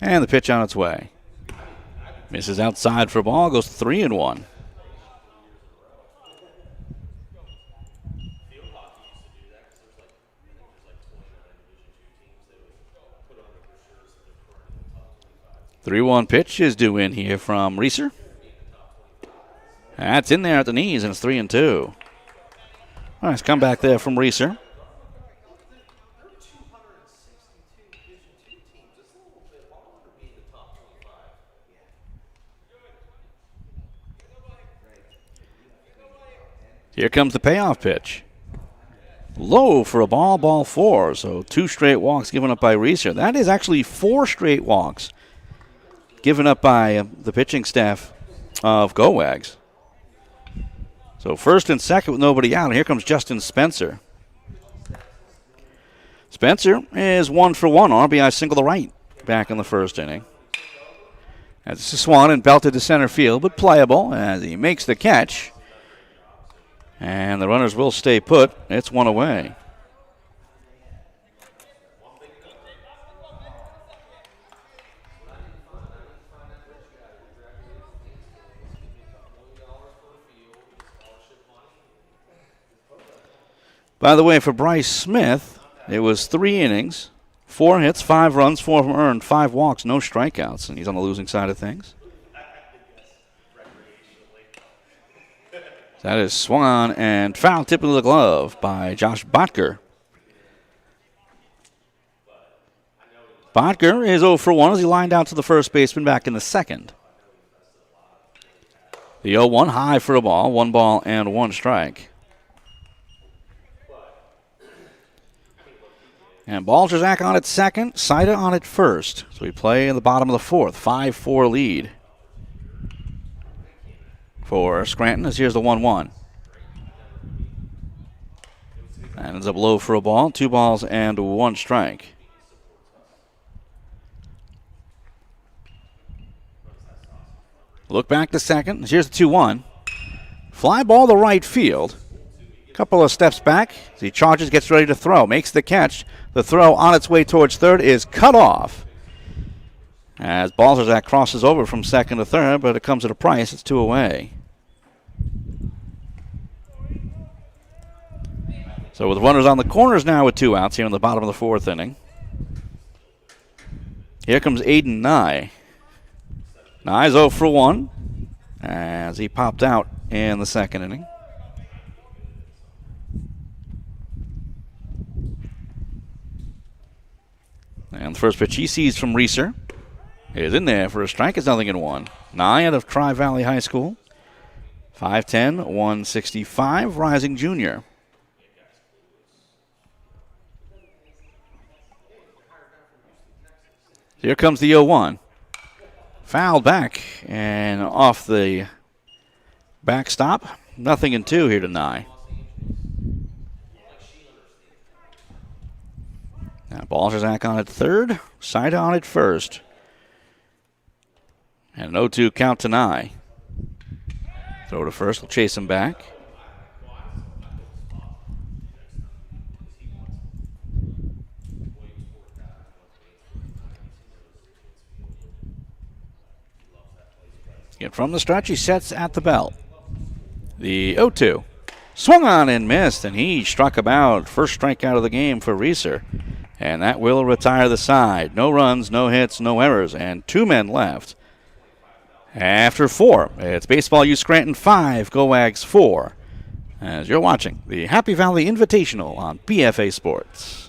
And the pitch on its way. Misses outside for a ball, goes 3-1. The 3-1 pitch is due in here from Reeser. That's in there at the knees, and it's 3-2. Nice comeback there from Reeser. Here comes the payoff pitch. Low for a ball, ball 4. So 2 straight walks given up by Reeser. That is actually 4 straight walks given up by the pitching staff of Gowags. So first and second with nobody out. And here comes Justin Spencer. Spencer is 1 for 1. RBI single to right back in the first inning. As Swan and belted to center field, but playable as he makes the catch. And the runners will stay put. It's 1 away. By the way, for Bryce Smith, it was 3 innings, 4 hits, 5 runs, 4 of them earned, 5 walks, no strikeouts, and he's on the losing side of things. That is swung on and foul tip of the glove by Josh Botker. Botker is 0 for 1 as he lined out to the first baseman back in the second. The 0-1 high for a ball, 1 ball and 1 strike. And Balzerzak on at second, Saida on at first. So we play in the bottom of the 4th, 5-4 lead for Scranton as here's the 1-1. And ends up low for a ball, 2 balls and 1 strike. Look back to second. Here's the 2-1. Fly ball to right field. Couple of steps back as he charges, gets ready to throw, makes the catch. The throw on its way towards third is cut off as Balzerzak crosses over from second to third, but it comes at a price. It's 2 away. So with runners on the corners now with 2 outs here in the bottom of the 4th inning. Here comes Aiden Nye. Nye's 0 for 1 as he popped out in the second inning. And the first pitch he sees from Reeser is in there for a strike. It's 0-1. Nye out of Tri-Valley High School. 5'10", 165, rising junior. Here comes the 0-1. Fouled back and off the backstop. 0-2 here to Nye. Now Balzerzak on at third, Saida on at first. And an 0-2 count to Nye. Throw to first, will chase him back. Again, from the stretch, he sets at the belt. The 0-2. Swung on and missed, and he struck him out. First strikeout of the game for Reeser. And that will retire the side. No runs, no hits, no errors, and 2 men left. After 4, it's Baseball U Scranton 5, Gowags 4. As you're watching the Happy Valley Invitational on BFA Sports.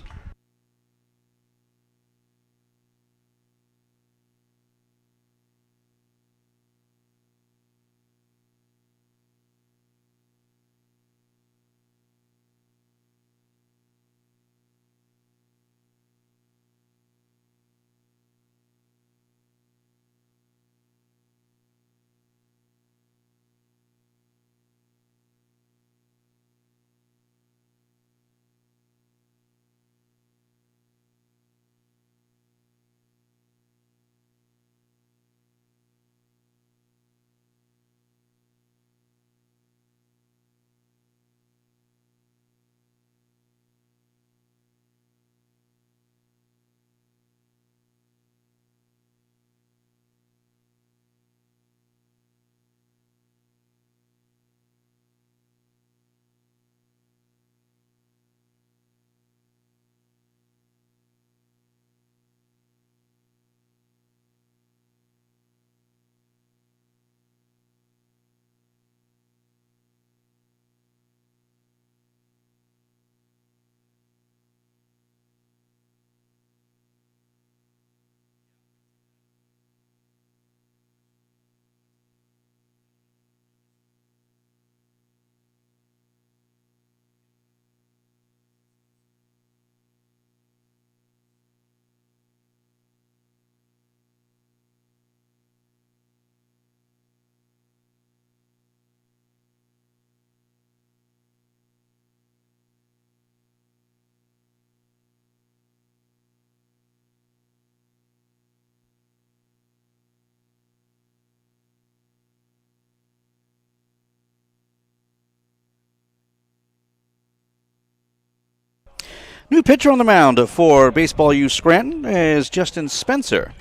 New pitcher on the mound for Baseball U Scranton is Justin Spencer.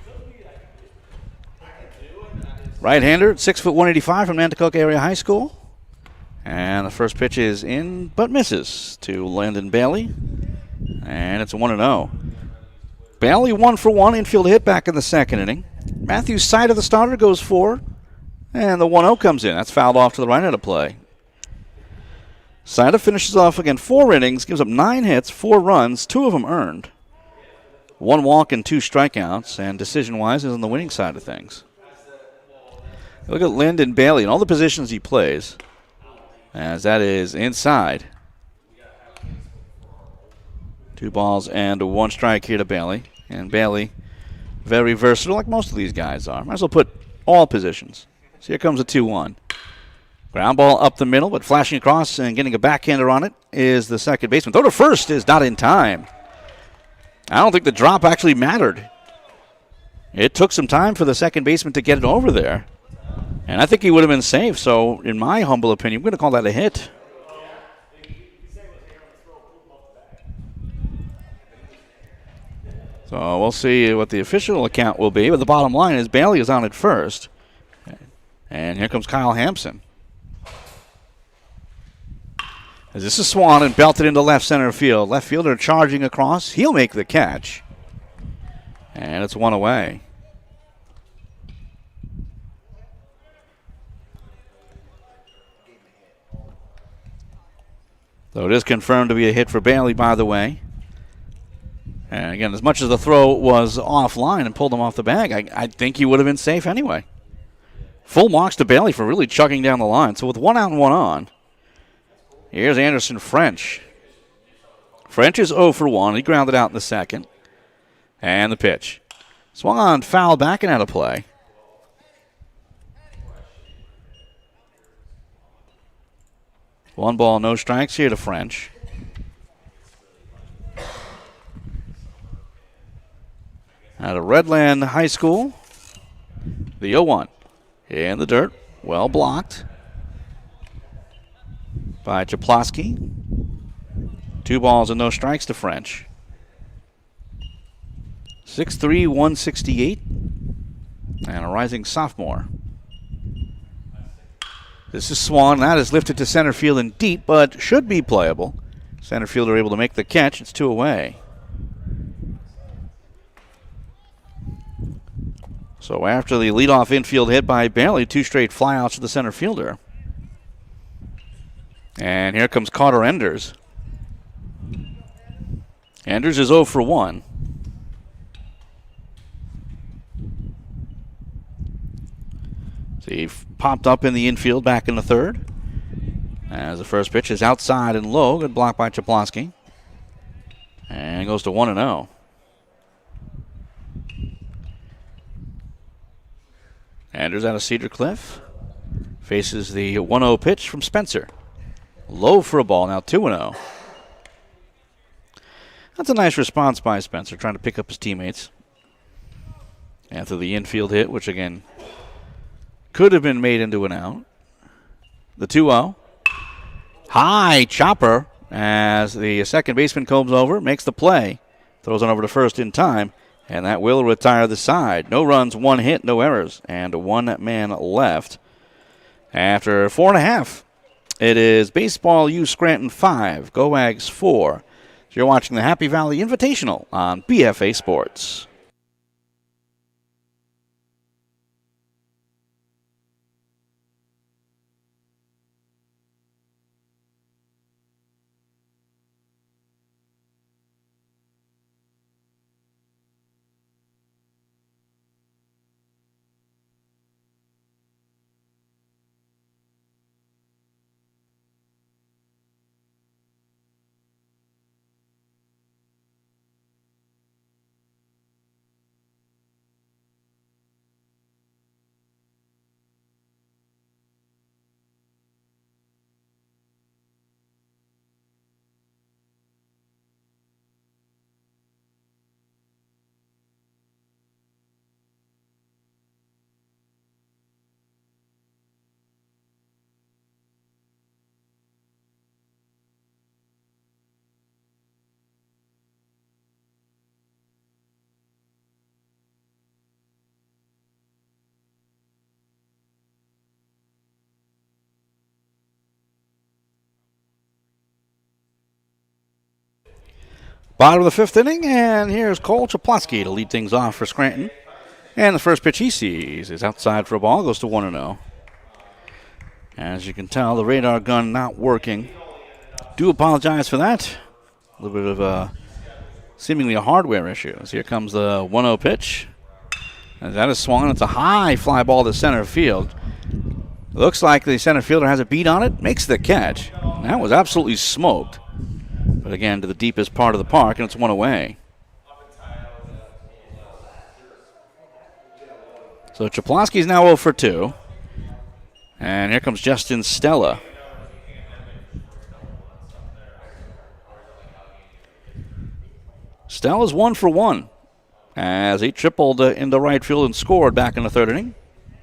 Right-hander, 6'1", 185 from Nanticoke Area High School. And the first pitch is in, but misses to Landon Bailey. And it's a 1-0. Bailey 1 for 1, infield hit back in the second inning. Matthews' side of the starter goes 4. And the 1-0 comes in. That's fouled off to the right out of play. Sida finishes off again 4 innings, gives up 9 hits, 4 runs, 2 of them earned. 1 walk and 2 strikeouts, and decision-wise is on the winning side of things. Look at Landon Bailey and all the positions he plays, as that is inside. 2 balls and 1 strike here to Bailey. And Bailey, very versatile, like most of these guys are. Might as well put all positions. So here comes a 2-1. Ground ball up the middle, but flashing across and getting a backhander on it is the second baseman. Throw to first is not in time. I don't think the drop actually mattered. It took some time for the second baseman to get it over there. And I think he would have been safe, so in my humble opinion, I'm going to call that a hit. So we'll see what the official account will be, but the bottom line is Bailey is on at first. And here comes Kyle Hampson. As this is swung and belted into left center field. Left fielder charging across. He'll make the catch. And it's 1 away. So it is confirmed to be a hit for Bailey, by the way. And again, as much as the throw was offline and pulled him off the bag, I think he would have been safe anyway. Full marks to Bailey for really chugging down the line. So with 1 out and 1 on, here's Anderson French. French is 0 for 1. He grounded out in the second. And the pitch. Swung on, foul back and out of play. One ball, no strikes here to French. Out of Redland High School, the 0-1. In the dirt. Well blocked by Chaplosky. 2 balls and no strikes to French. 6'3", 168. And a rising sophomore. This is swung. That is lifted to center field and deep, but should be playable. Center fielder able to make the catch. It's 2 away. So after the leadoff infield hit by Bailey, 2 straight flyouts to the center fielder. And here comes Carter Enders. Enders is 0 for 1. So he popped up in the infield back in the third. As the first pitch is outside and low. Good block by Chaplosky. And goes to 1-0. Anders out of Cedar Cliff. Faces the 1-0 pitch from Spencer. Low for a ball, now 2-0. That's a nice response by Spencer, trying to pick up his teammates. After the infield hit, which again could have been made into an out. The 2-0. High chopper as the second baseman comes over, makes the play. Throws it over to first in time, and that will retire the side. No runs, 1 hit, no errors, and 1 man left. After 4.5, it is Baseball U Scranton 5, Gowags 4. So you're watching the Happy Valley Invitational on BFA Sports. Bottom of the 5th inning, and here's Cole Chaplosky to lead things off for Scranton. And the first pitch he sees is outside for a ball, goes to 1-0. As you can tell, the radar gun not working. Do apologize for that. A little bit of seemingly a hardware issue. As here comes the 1-0 pitch. As that is swung, it's a high fly ball to center field. Looks like the center fielder has a beat on it, makes the catch. And that was absolutely smoked. But again, to the deepest part of the park, and it's 1 away. So Chaplosky's now 0 for 2. And here comes Justin Stella. Stella's 1 for 1. As he tripled into right field and scored back in the 3rd inning.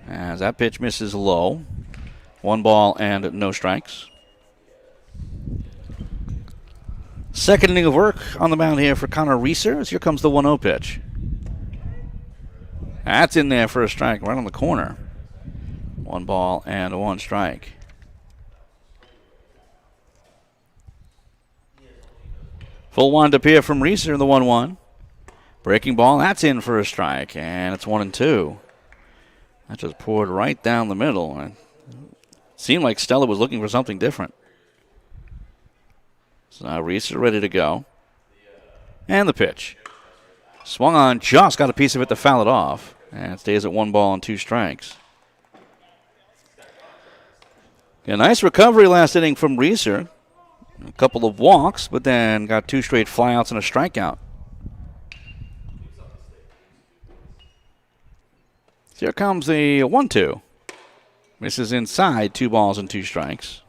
As that pitch misses low. 1 ball and no strikes. 2nd inning of work on the mound here for Connor Reeser. As here comes the 1-0 pitch. That's in there for a strike right on the corner. 1 ball and 1 strike. Full wind-up here from Reeser in the 1-1. Breaking ball, that's in for a strike, and it's 1-2. That just poured right down the middle. It seemed like Stella was looking for something different. So now Reeser ready to go. And the pitch. Swung on, just got a piece of it to foul it off. And it stays at 1 ball and 2 strikes. A nice recovery last inning from Reeser. A couple of walks, but then got 2 straight flyouts and a strikeout. So here comes the 1-2. Misses inside, 2 balls and 2 strikes.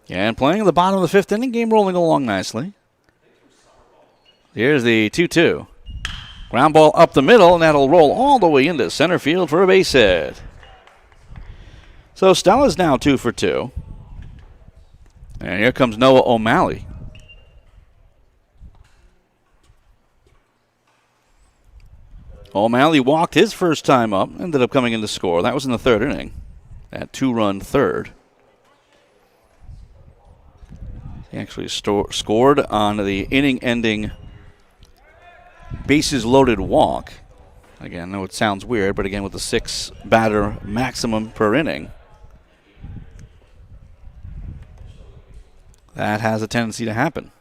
And playing in the bottom of the 5th inning, game rolling along nicely. Here's the 2-2. Ground ball up the middle, and that'll roll all the way into center field for a base hit. So Stella's now 2 for 2. And here comes Noah O'Malley. O'Malley walked his first time up, ended up coming in to score. That was in the third inning. That 2-run third. He actually scored on the inning-ending bases-loaded walk. Again, I know it sounds weird, but again, with the 6-batter maximum per inning, that has a tendency to happen.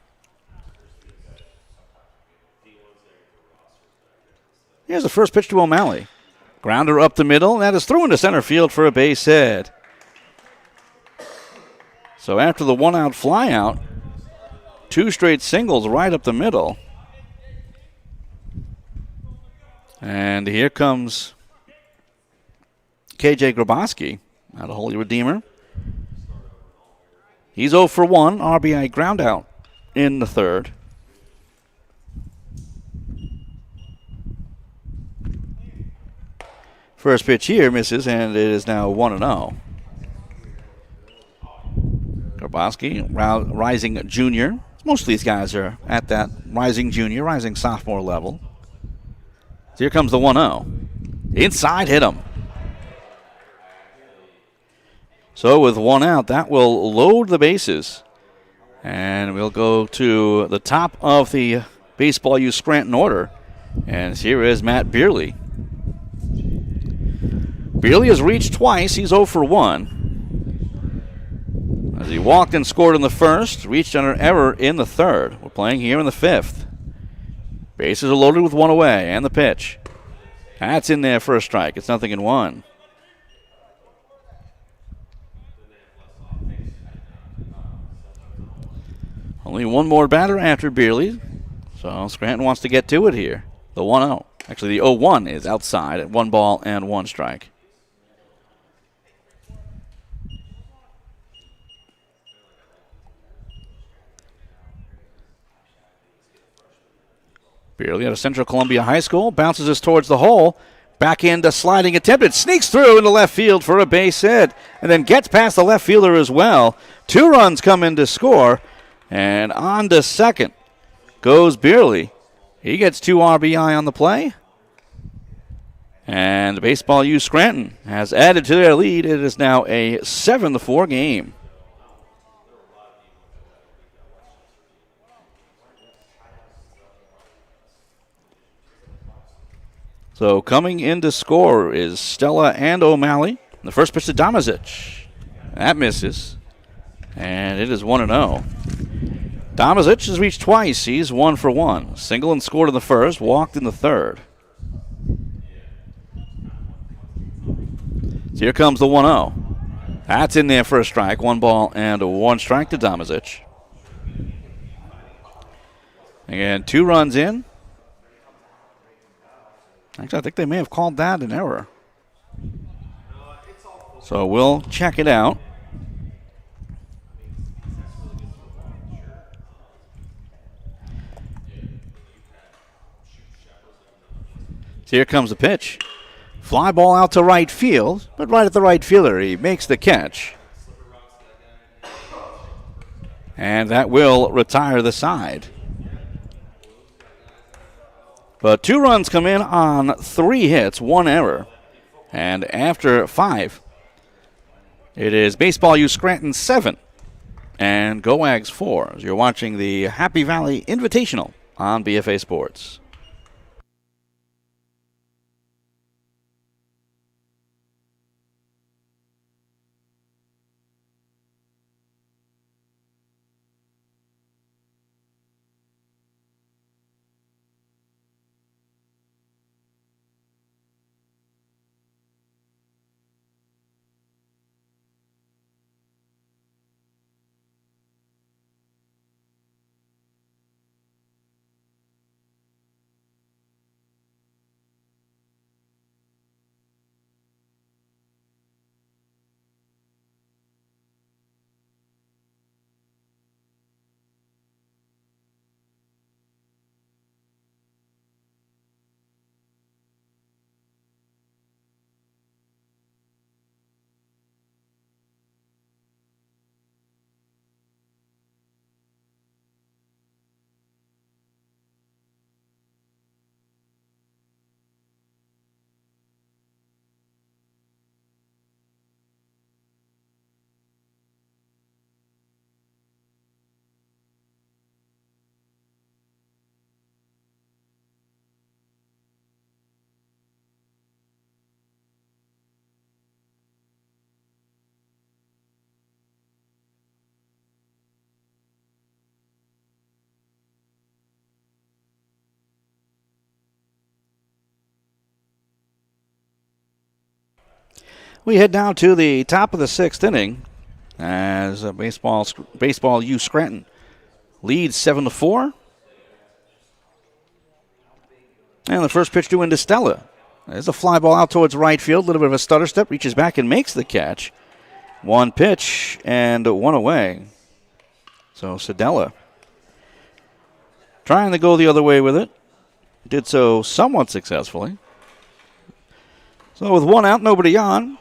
Here's the first pitch to O'Malley. Grounder up the middle, and that is through into center field for a base hit. So after the 1-out flyout, 2 straight singles right up the middle. And here comes KJ Grabowski out of Holy Redeemer. He's 0 for 1, RBI ground out in the third. First pitch here misses, and it is now 1-0. Grabowski, rising junior. Most of these guys are at that rising junior, rising sophomore level. So here comes the 1-0. Inside, hit him. So with 1 out, that will load the bases. And we'll go to the top of the Baseball U Scranton order. And here is Matt Beerley. Beerley has reached twice. He's 0 for 1. As he walked and scored in the first, reached on an error in the third. We're playing here in the fifth. Bases are loaded with 1 away, and the pitch. That's in there for a strike. It's 0-1. Only one more batter after Beerley. So Scranton wants to get to it here. The 1-0. Actually, the 0-1 is outside at 1 ball and 1 strike. Beerley out of Central Columbia High School. Bounces this towards the hole. Backhand sliding attempt. It sneaks through into left field for a base hit. And then gets past the left fielder as well. 2 runs come in to score. And on to second goes Beerley. He gets 2 RBI on the play. And the Baseball U Scranton has added to their lead. It is now a 7-4 game. So coming in to score is Stella and O'Malley. The first pitch to Domazic. That misses. And it is 1-0. Domazic has reached twice. He's 1 for 1. Single and scored in the first, walked in the third. So here comes the 1-0. That's in there for a strike. 1 ball and 1 strike to Domazic. Again, 2 runs in. Actually, I think they may have called that an error. So we'll check it out. So here comes the pitch. Fly ball out to right field, but right at the right fielder. He makes the catch. And that will retire the side. But 2 runs come in on 3 hits, 1 error. And after 5, it is Baseball U Scranton 7 and Gowags 4. As you're watching the Happy Valley Invitational on BFA Sports. We head now to the top of the 6th inning as Baseball U Scranton leads 7-4. And the first pitch to Stella. There's a fly ball out towards right field. A little bit of a stutter step. Reaches back and makes the catch. One pitch and one away. So Sedella trying to go the other way with it. Did so somewhat successfully. So with one out, nobody on.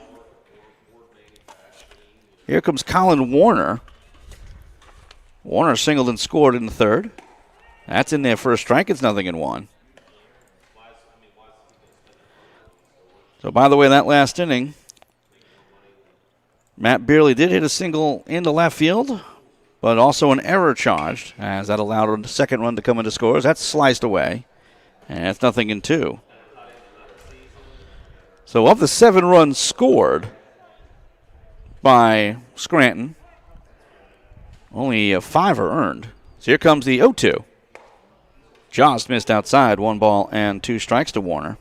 Here comes Colin Warner. Warner singled and scored in the 3rd. That's in there for a strike. It's 0-1. So by the way, that last inning, Matt Beerley did hit a single into left field, but also an error charged, as that allowed a second run to come into scores. That's sliced away, and it's 0-2. So of the 7 runs scored by Scranton, only 5 are earned. So here comes the 0-2. Just missed outside, 1 ball and 2 strikes to Warner.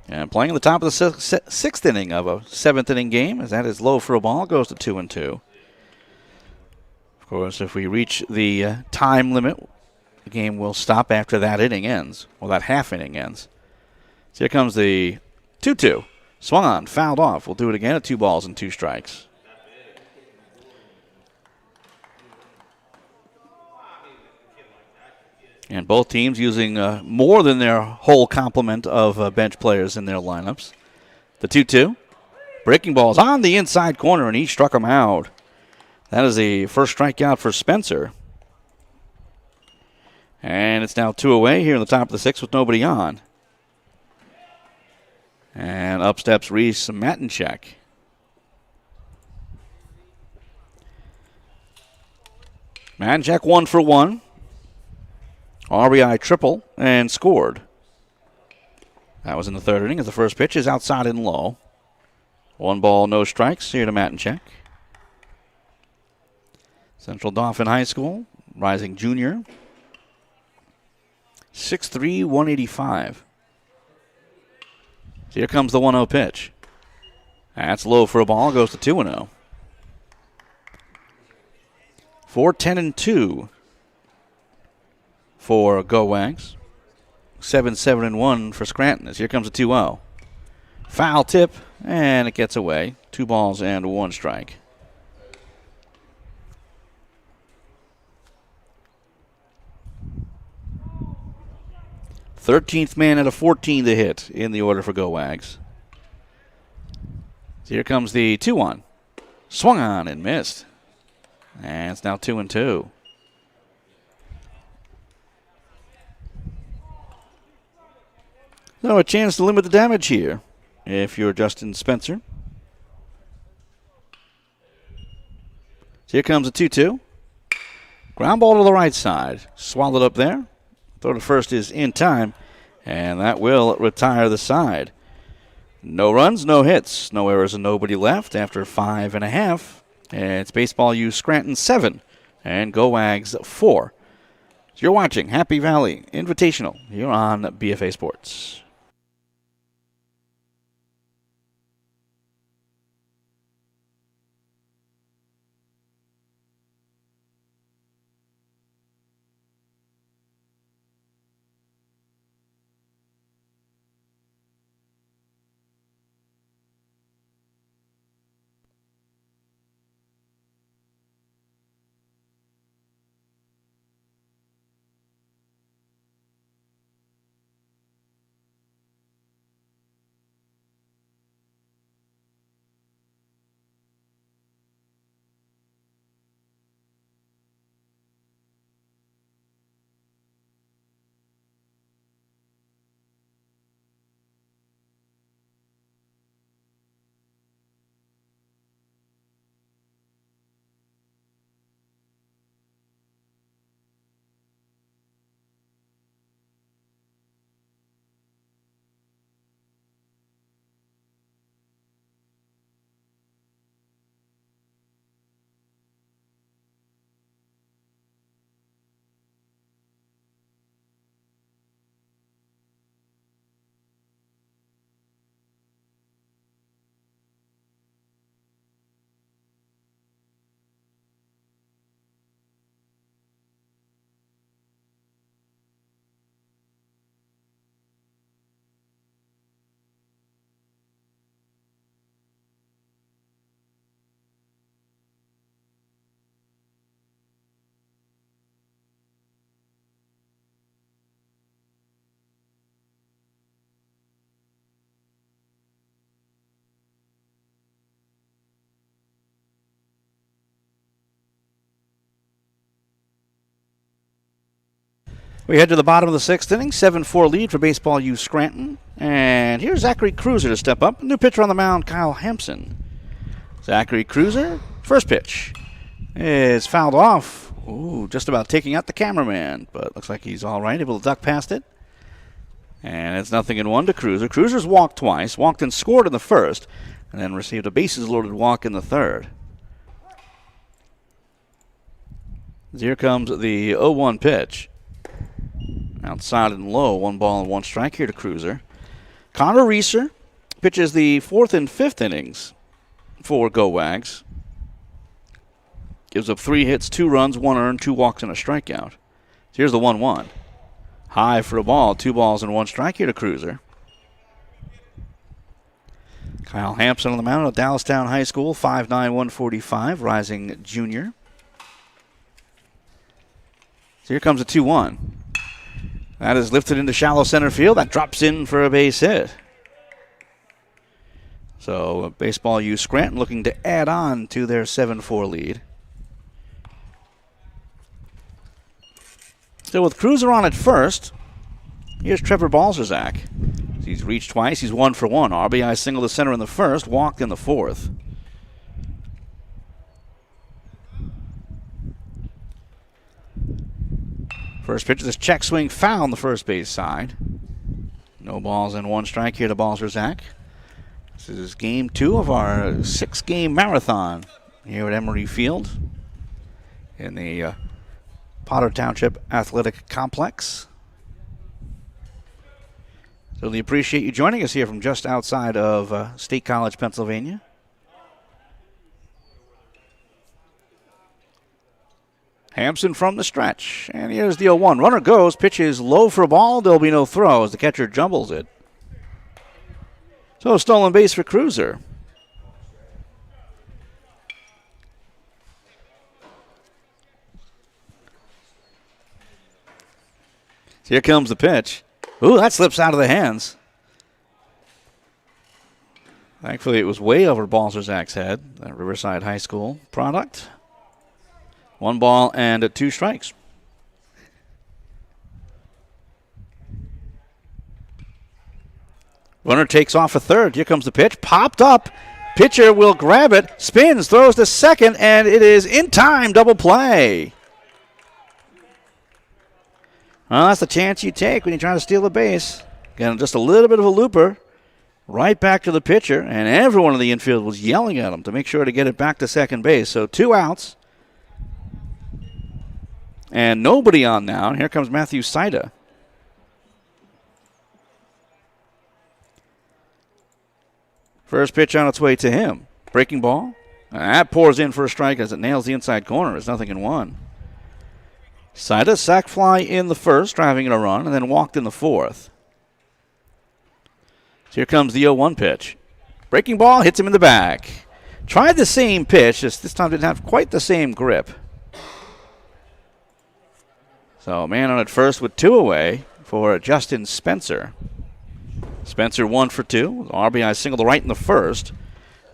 And playing at the top of the 6th inning of a 7th inning game, as that is low for a ball, goes to 2-2. Of course, if we reach the time limit, the game will stop after that inning ends, or that half inning ends. So here comes the 2-2. Swung on, fouled off. We'll do it again at 2 balls and 2 strikes. And both teams using more than their whole complement of bench players in their lineups. The 2-2. Breaking balls on the inside corner, and he struck him out. That is the first strikeout for Spencer. And it's now 2 away here in the top of the 6th with nobody on. And up steps Reese Matinchek. Matinchek 1 for 1. RBI triple and scored. That was in the 3rd inning as the first pitch is outside and low. 1 ball, no strikes here to Matinchek. Central Dauphin High School, rising junior. 6'3", 185. So here comes the 1-0 pitch. That's low for a ball, goes to 2-0. 4-10-2. For Gowags. 7-7-1 for Scranton. As here comes a 2-0. Foul tip, and it gets away. 2 balls and 1 strike. Thirteenth man at a 14 to hit in the order for Gowags. So here comes the 2-1. Swung on and missed. And it's now 2-2. So a chance to limit the damage here if you're Justin Spencer. So here comes a 2-2. Ground ball to the right side. Swallowed up there. Throw to first is in time, and that will retire the side. No runs, no hits, no errors, and nobody left after 5.5. It's Baseball U Scranton 7 and Gowags 4. So you're watching Happy Valley Invitational here on BFA Sports. We head to the bottom of the sixth inning. 7-4 lead for Baseball U Scranton. And here's Zachary Cruiser to step up. New pitcher on the mound, Kyle Hampson. Zachary Cruiser, first pitch is fouled off. Ooh, just about taking out the cameraman, but looks like he's all right, able to duck past it. And it's 0-1 to Cruiser. Cruiser's walked twice, walked and scored in the first, and then received a bases-loaded walk in the third. Here comes the 0-1 pitch. Outside and low, 1 ball and 1 strike here to Cruiser. Connor Reeser pitches the 4th and 5th innings for Gowags. Gives up 3 hits, 2 runs, 1 earned, 2 walks, and a strikeout. Here's the 1-1. High for a ball, 2 balls and 1 strike here to Cruiser. Kyle Hampson on the mound at Dallastown High School, 5'9", 145, rising junior. So here comes a 2-1. That is lifted into shallow center field. That drops in for a base hit. So Baseball U Scranton looking to add on to their 7-4 lead. Still with Cruiser on at first. Here's Trevor Balzerzak. He's reached twice. He's 1 for 1. RBI single to center in the first, walked in the fourth. First pitch of this check swing foul on the first base side. No balls and 1 strike here to Balzerzak. This is game 2 of our 6-game marathon here at Emery Field in the Potter Township Athletic Complex. So we appreciate you joining us here from just outside of State College, Pennsylvania. Hampson from the stretch. And here's the 0-1. Runner goes. Pitch is low for a ball. There'll be no throw as the catcher jumbles it. So stolen base for Cruiser. Here comes the pitch. Ooh, that slips out of the hands. Thankfully, it was way over Balzerzak's head, that Riverside High School product. 1 ball and 2 strikes. Runner takes off a third. Here comes the pitch. Popped up. Pitcher will grab it. Spins, throws to second, and it is in time. Double play. Well, that's the chance you take when you try to steal a base. Again, just a little bit of a looper. Right back to the pitcher, and everyone in the infield was yelling at him to make sure to get it back to second base. So 2 outs. And nobody on now. And here comes Matthew Saida. First pitch on its way to him. Breaking ball. And that pours in for a strike as it nails the inside corner. It's 0-1. Saida sac fly in the first, driving in a run, and then walked in the fourth. So here comes the 0-1 pitch. Breaking ball hits him in the back. Tried the same pitch, just this time didn't have quite the same grip. So man on at first with 2 away for Justin Spencer. Spencer 1 for 2. RBI single to right in the first,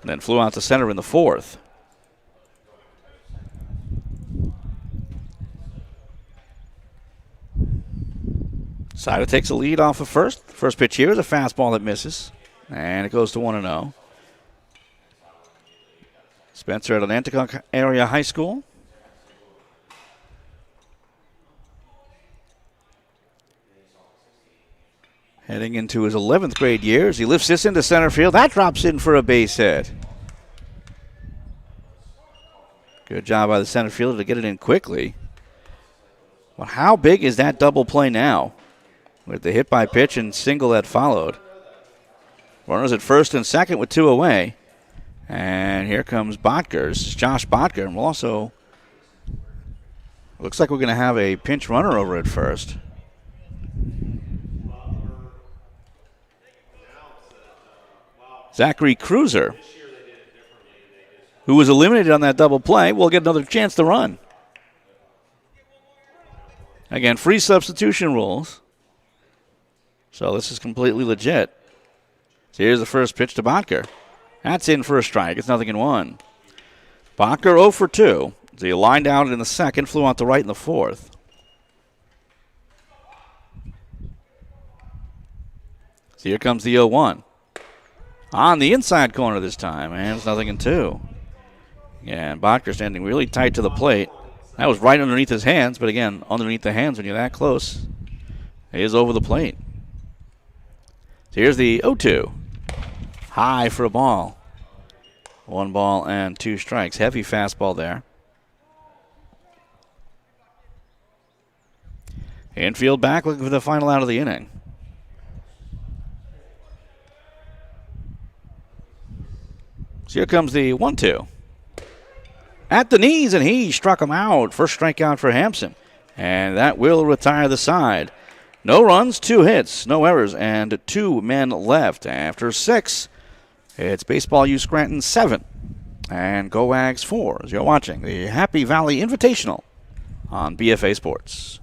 and then flew out to center in the fourth. Saida takes a lead off of first. First pitch here is a fastball that misses, and it goes to 1-0. Spencer at Atlantic Area High School. Heading into his 11th grade years. He lifts this into center field. That drops in for a base hit. Good job by the center fielder to get it in quickly. Well, how big is that double play now? With the hit by pitch and single that followed. Runners at first and second with 2 away. And here comes Botker. This is Josh Botker. And we'll also, looks like we're going to have a pinch runner over at first. Zachary Cruiser, who was eliminated on that double play, will get another chance to run. Again, free substitution rules. So this is completely legit. So here's the first pitch to Botker. That's in for a strike. It's 0-1. Botker 0 for 2. So he lined out in the second, flew out to right in the fourth. So here comes the 0-1. On the inside corner this time, and it's 0-2. Yeah, and Botker standing really tight to the plate. That was right underneath his hands, but again, underneath the hands when you're that close, it is over the plate. So here's the 0-2. High for a ball. 1 ball and 2 strikes. Heavy fastball there. Infield back, looking for the final out of the inning. So here comes the 1-2. At the knees, and he struck him out. First strikeout for Hampson. And that will retire the side. No runs, 2 hits, no errors, and 2 men left. After 6, it's Baseball U Scranton 7 and Gowags 4 as you're watching the Happy Valley Invitational on BFA Sports.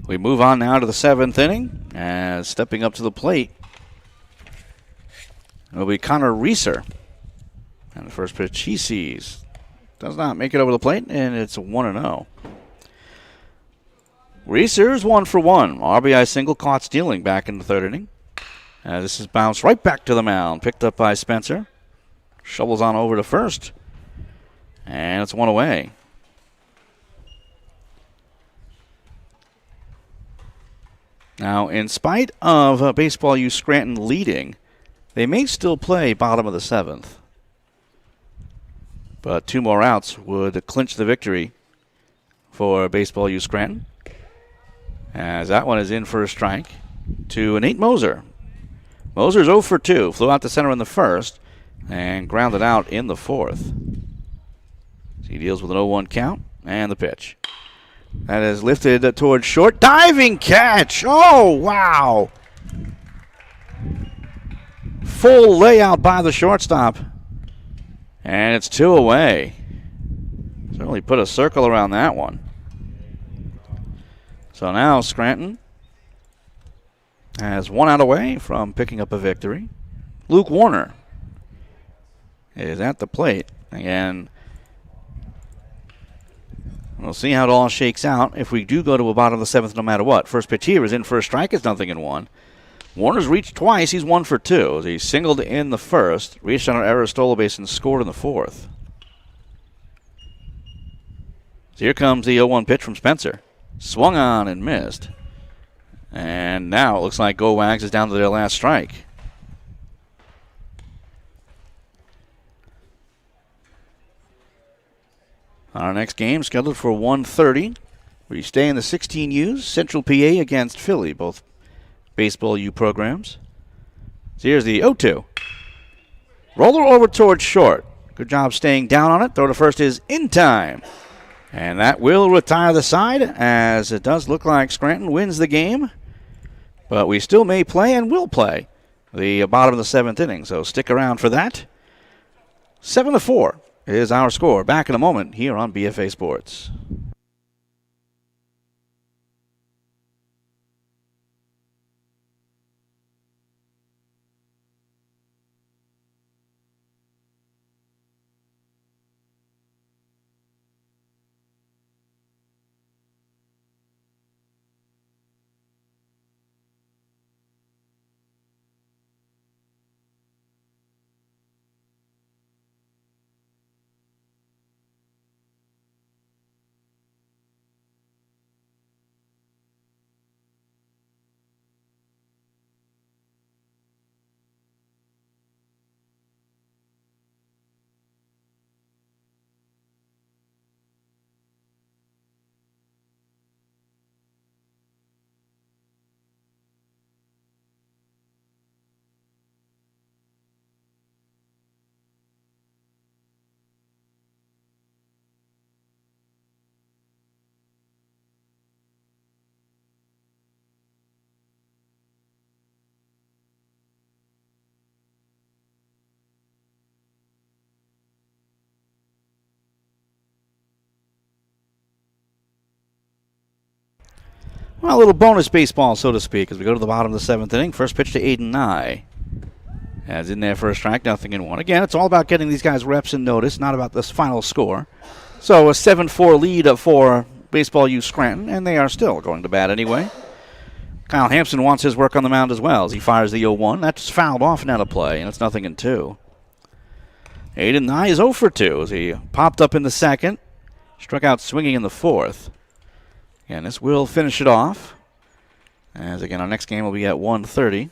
We move on now to the 7th inning, as stepping up to the plate will be Connor Reeser. And the first pitch he sees does not make it over the plate, and it's 1-0. Reeser's 1 for 1. RBI single caught stealing back in the 3rd inning. This is bounced right back to the mound, picked up by Spencer. Shovels on over to first, and it's 1 away. Now, in spite of Baseball U Scranton leading, they may still play bottom of the 7th. But 2 more outs would clinch the victory for Baseball U Scranton. As that one is in for a strike to Nate Moser. Moser's 0 for 2. Flew out to center in the 1st and grounded out in the 4th. So he deals with an 0-1 count and the pitch. That is lifted towards short. Diving catch. Oh, wow. Full layout by the shortstop. And it's 2 away. Certainly put a circle around that one. So now Scranton has 1 out away from picking up a victory. Luke Warner is at the plate. Again, we'll see how it all shakes out if we do go to a bottom of the 7th no matter what. First pitch here is in for a strike. It's 0-1. Warner's reached twice. He's 1 for 2. He singled in the 1st, reached on an error, stole a base, and scored in the 4th. So here comes the 0-1 pitch from Spencer. Swung on and missed. And now it looks like Gowags is down to their last strike. Our next game scheduled for 1:30. We stay in the 16Us, Central PA against Philly, both Baseball U programs. So here's the 0-2. Roller over towards short. Good job staying down on it. Throw to first is in time. And that will retire the side, as it does look like Scranton wins the game. But we still may play and will play the bottom of the 7th inning, so stick around for that. 7-4 is our score. Back in a moment here on BFA Sports. Well, a little bonus baseball, so to speak, as we go to the bottom of the 7th inning. First pitch to Aiden Nye. As in there for a strike, 0-1. Again, it's all about getting these guys reps and notice, not about this final score. So a 7-4 lead for Baseball U Scranton, and they are still going to bat anyway. Kyle Hampson wants his work on the mound as well as he fires the 0-1. That's fouled off and out of play, and it's 0-2. Aiden Nye is 0 for 2 as he popped up in the 2nd, struck out swinging in the 4th. And this will finish it off. As again, our next game will be at 1:30.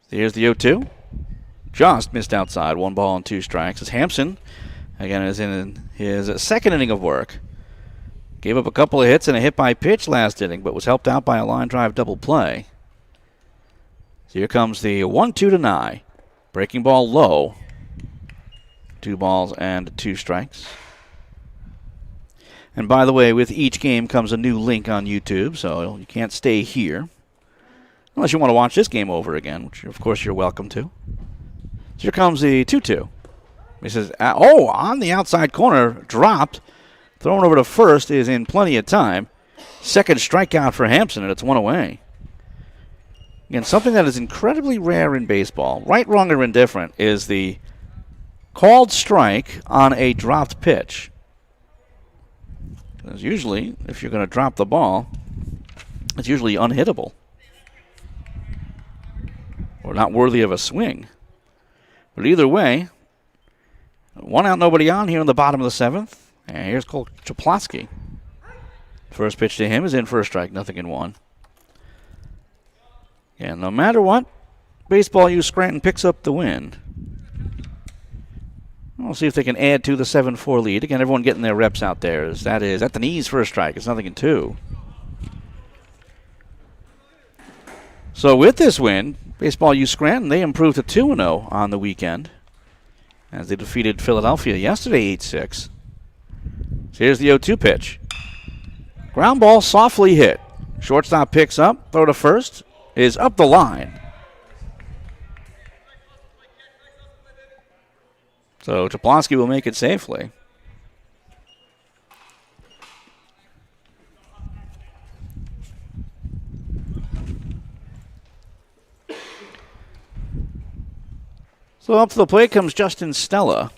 Here's the 0-2. Just missed outside. 1 ball and 2 strikes. As Hampson, again, is in his 2nd inning of work. Gave up a couple of hits and a hit by pitch last inning, but was helped out by a line drive double play. So here comes the 1-2 to Nye. Breaking ball low. 2 balls and 2 strikes. And by the way, with each game comes a new link on YouTube, so you can't stay here. Unless you want to watch this game over again, which of course you're welcome to. So here comes the 2-2. He says, on the outside corner, dropped. Thrown over to first is in plenty of time. 2nd strikeout for Hampson, and it's 1 away. Again, something that is incredibly rare in baseball, right, wrong, or indifferent, is the called strike on a dropped pitch. Because usually, if you're going to drop the ball, it's usually unhittable or not worthy of a swing. But either way, 1 out, nobody on here in the bottom of the 7th. And here's Cole Chaplosky. First pitch to him is in for a strike, 0-1. And no matter what, Baseball U Scranton picks up the win. We'll see if they can add to the 7-4 lead. Again, everyone getting their reps out there. That is at the knees for a strike. It's 0-2. So with this win, Baseball U Scranton, they improved to 2-0 on the weekend as they defeated Philadelphia yesterday 8-6. So here's the 0-2 pitch. Ground ball softly hit. Shortstop picks up. Throw to first is up the line. So Chaplosky will make it safely. So up to the plate comes Justin Stella.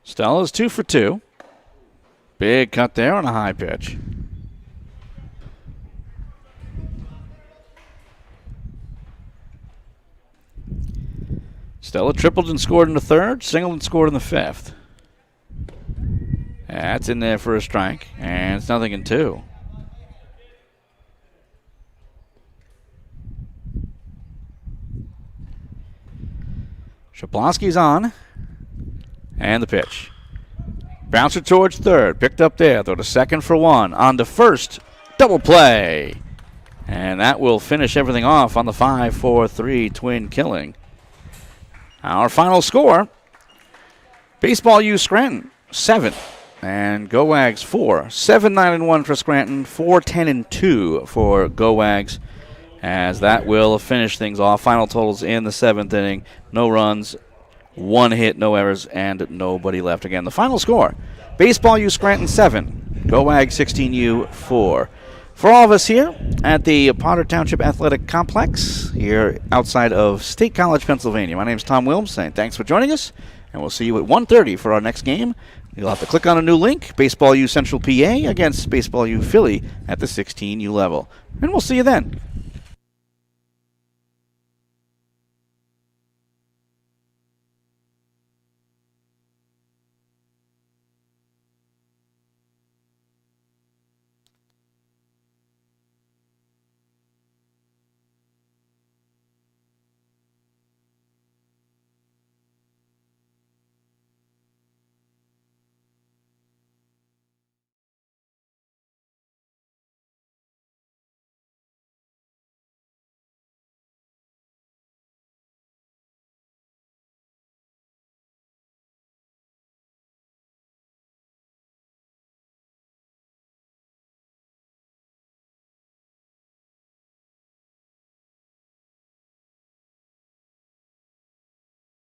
Stella's 2 for 2. Big cut there on a high pitch. Stella tripled and scored in the 3rd, singled and scored in the 5th. That's in there for a strike, and it's 0-2. Chaplosky's on, and the pitch. Bouncer towards 3rd, picked up there, throw to 2nd for 1. On to 1st, double play. And that will finish everything off on the 5-4-3 twin killing. Our final score, Baseball U Scranton, 7. And Gowags 4. 7-9-1 for Scranton, 4-10-2 for Gowags. As that will finish things off. Final totals in the 7th inning. No runs, 1 hit, no errors, and nobody left. Again, the final score, Baseball U Scranton 7, Gowags 16U 4. For all of us here at the Potter Township Athletic Complex, here outside of State College, Pennsylvania, my name is Tom Wilms, saying thanks for joining us, and we'll see you at 1:30 for our next game. You'll have to click on a new link, Baseball U Central PA against Baseball U Philly at the 16U level. And we'll see you then.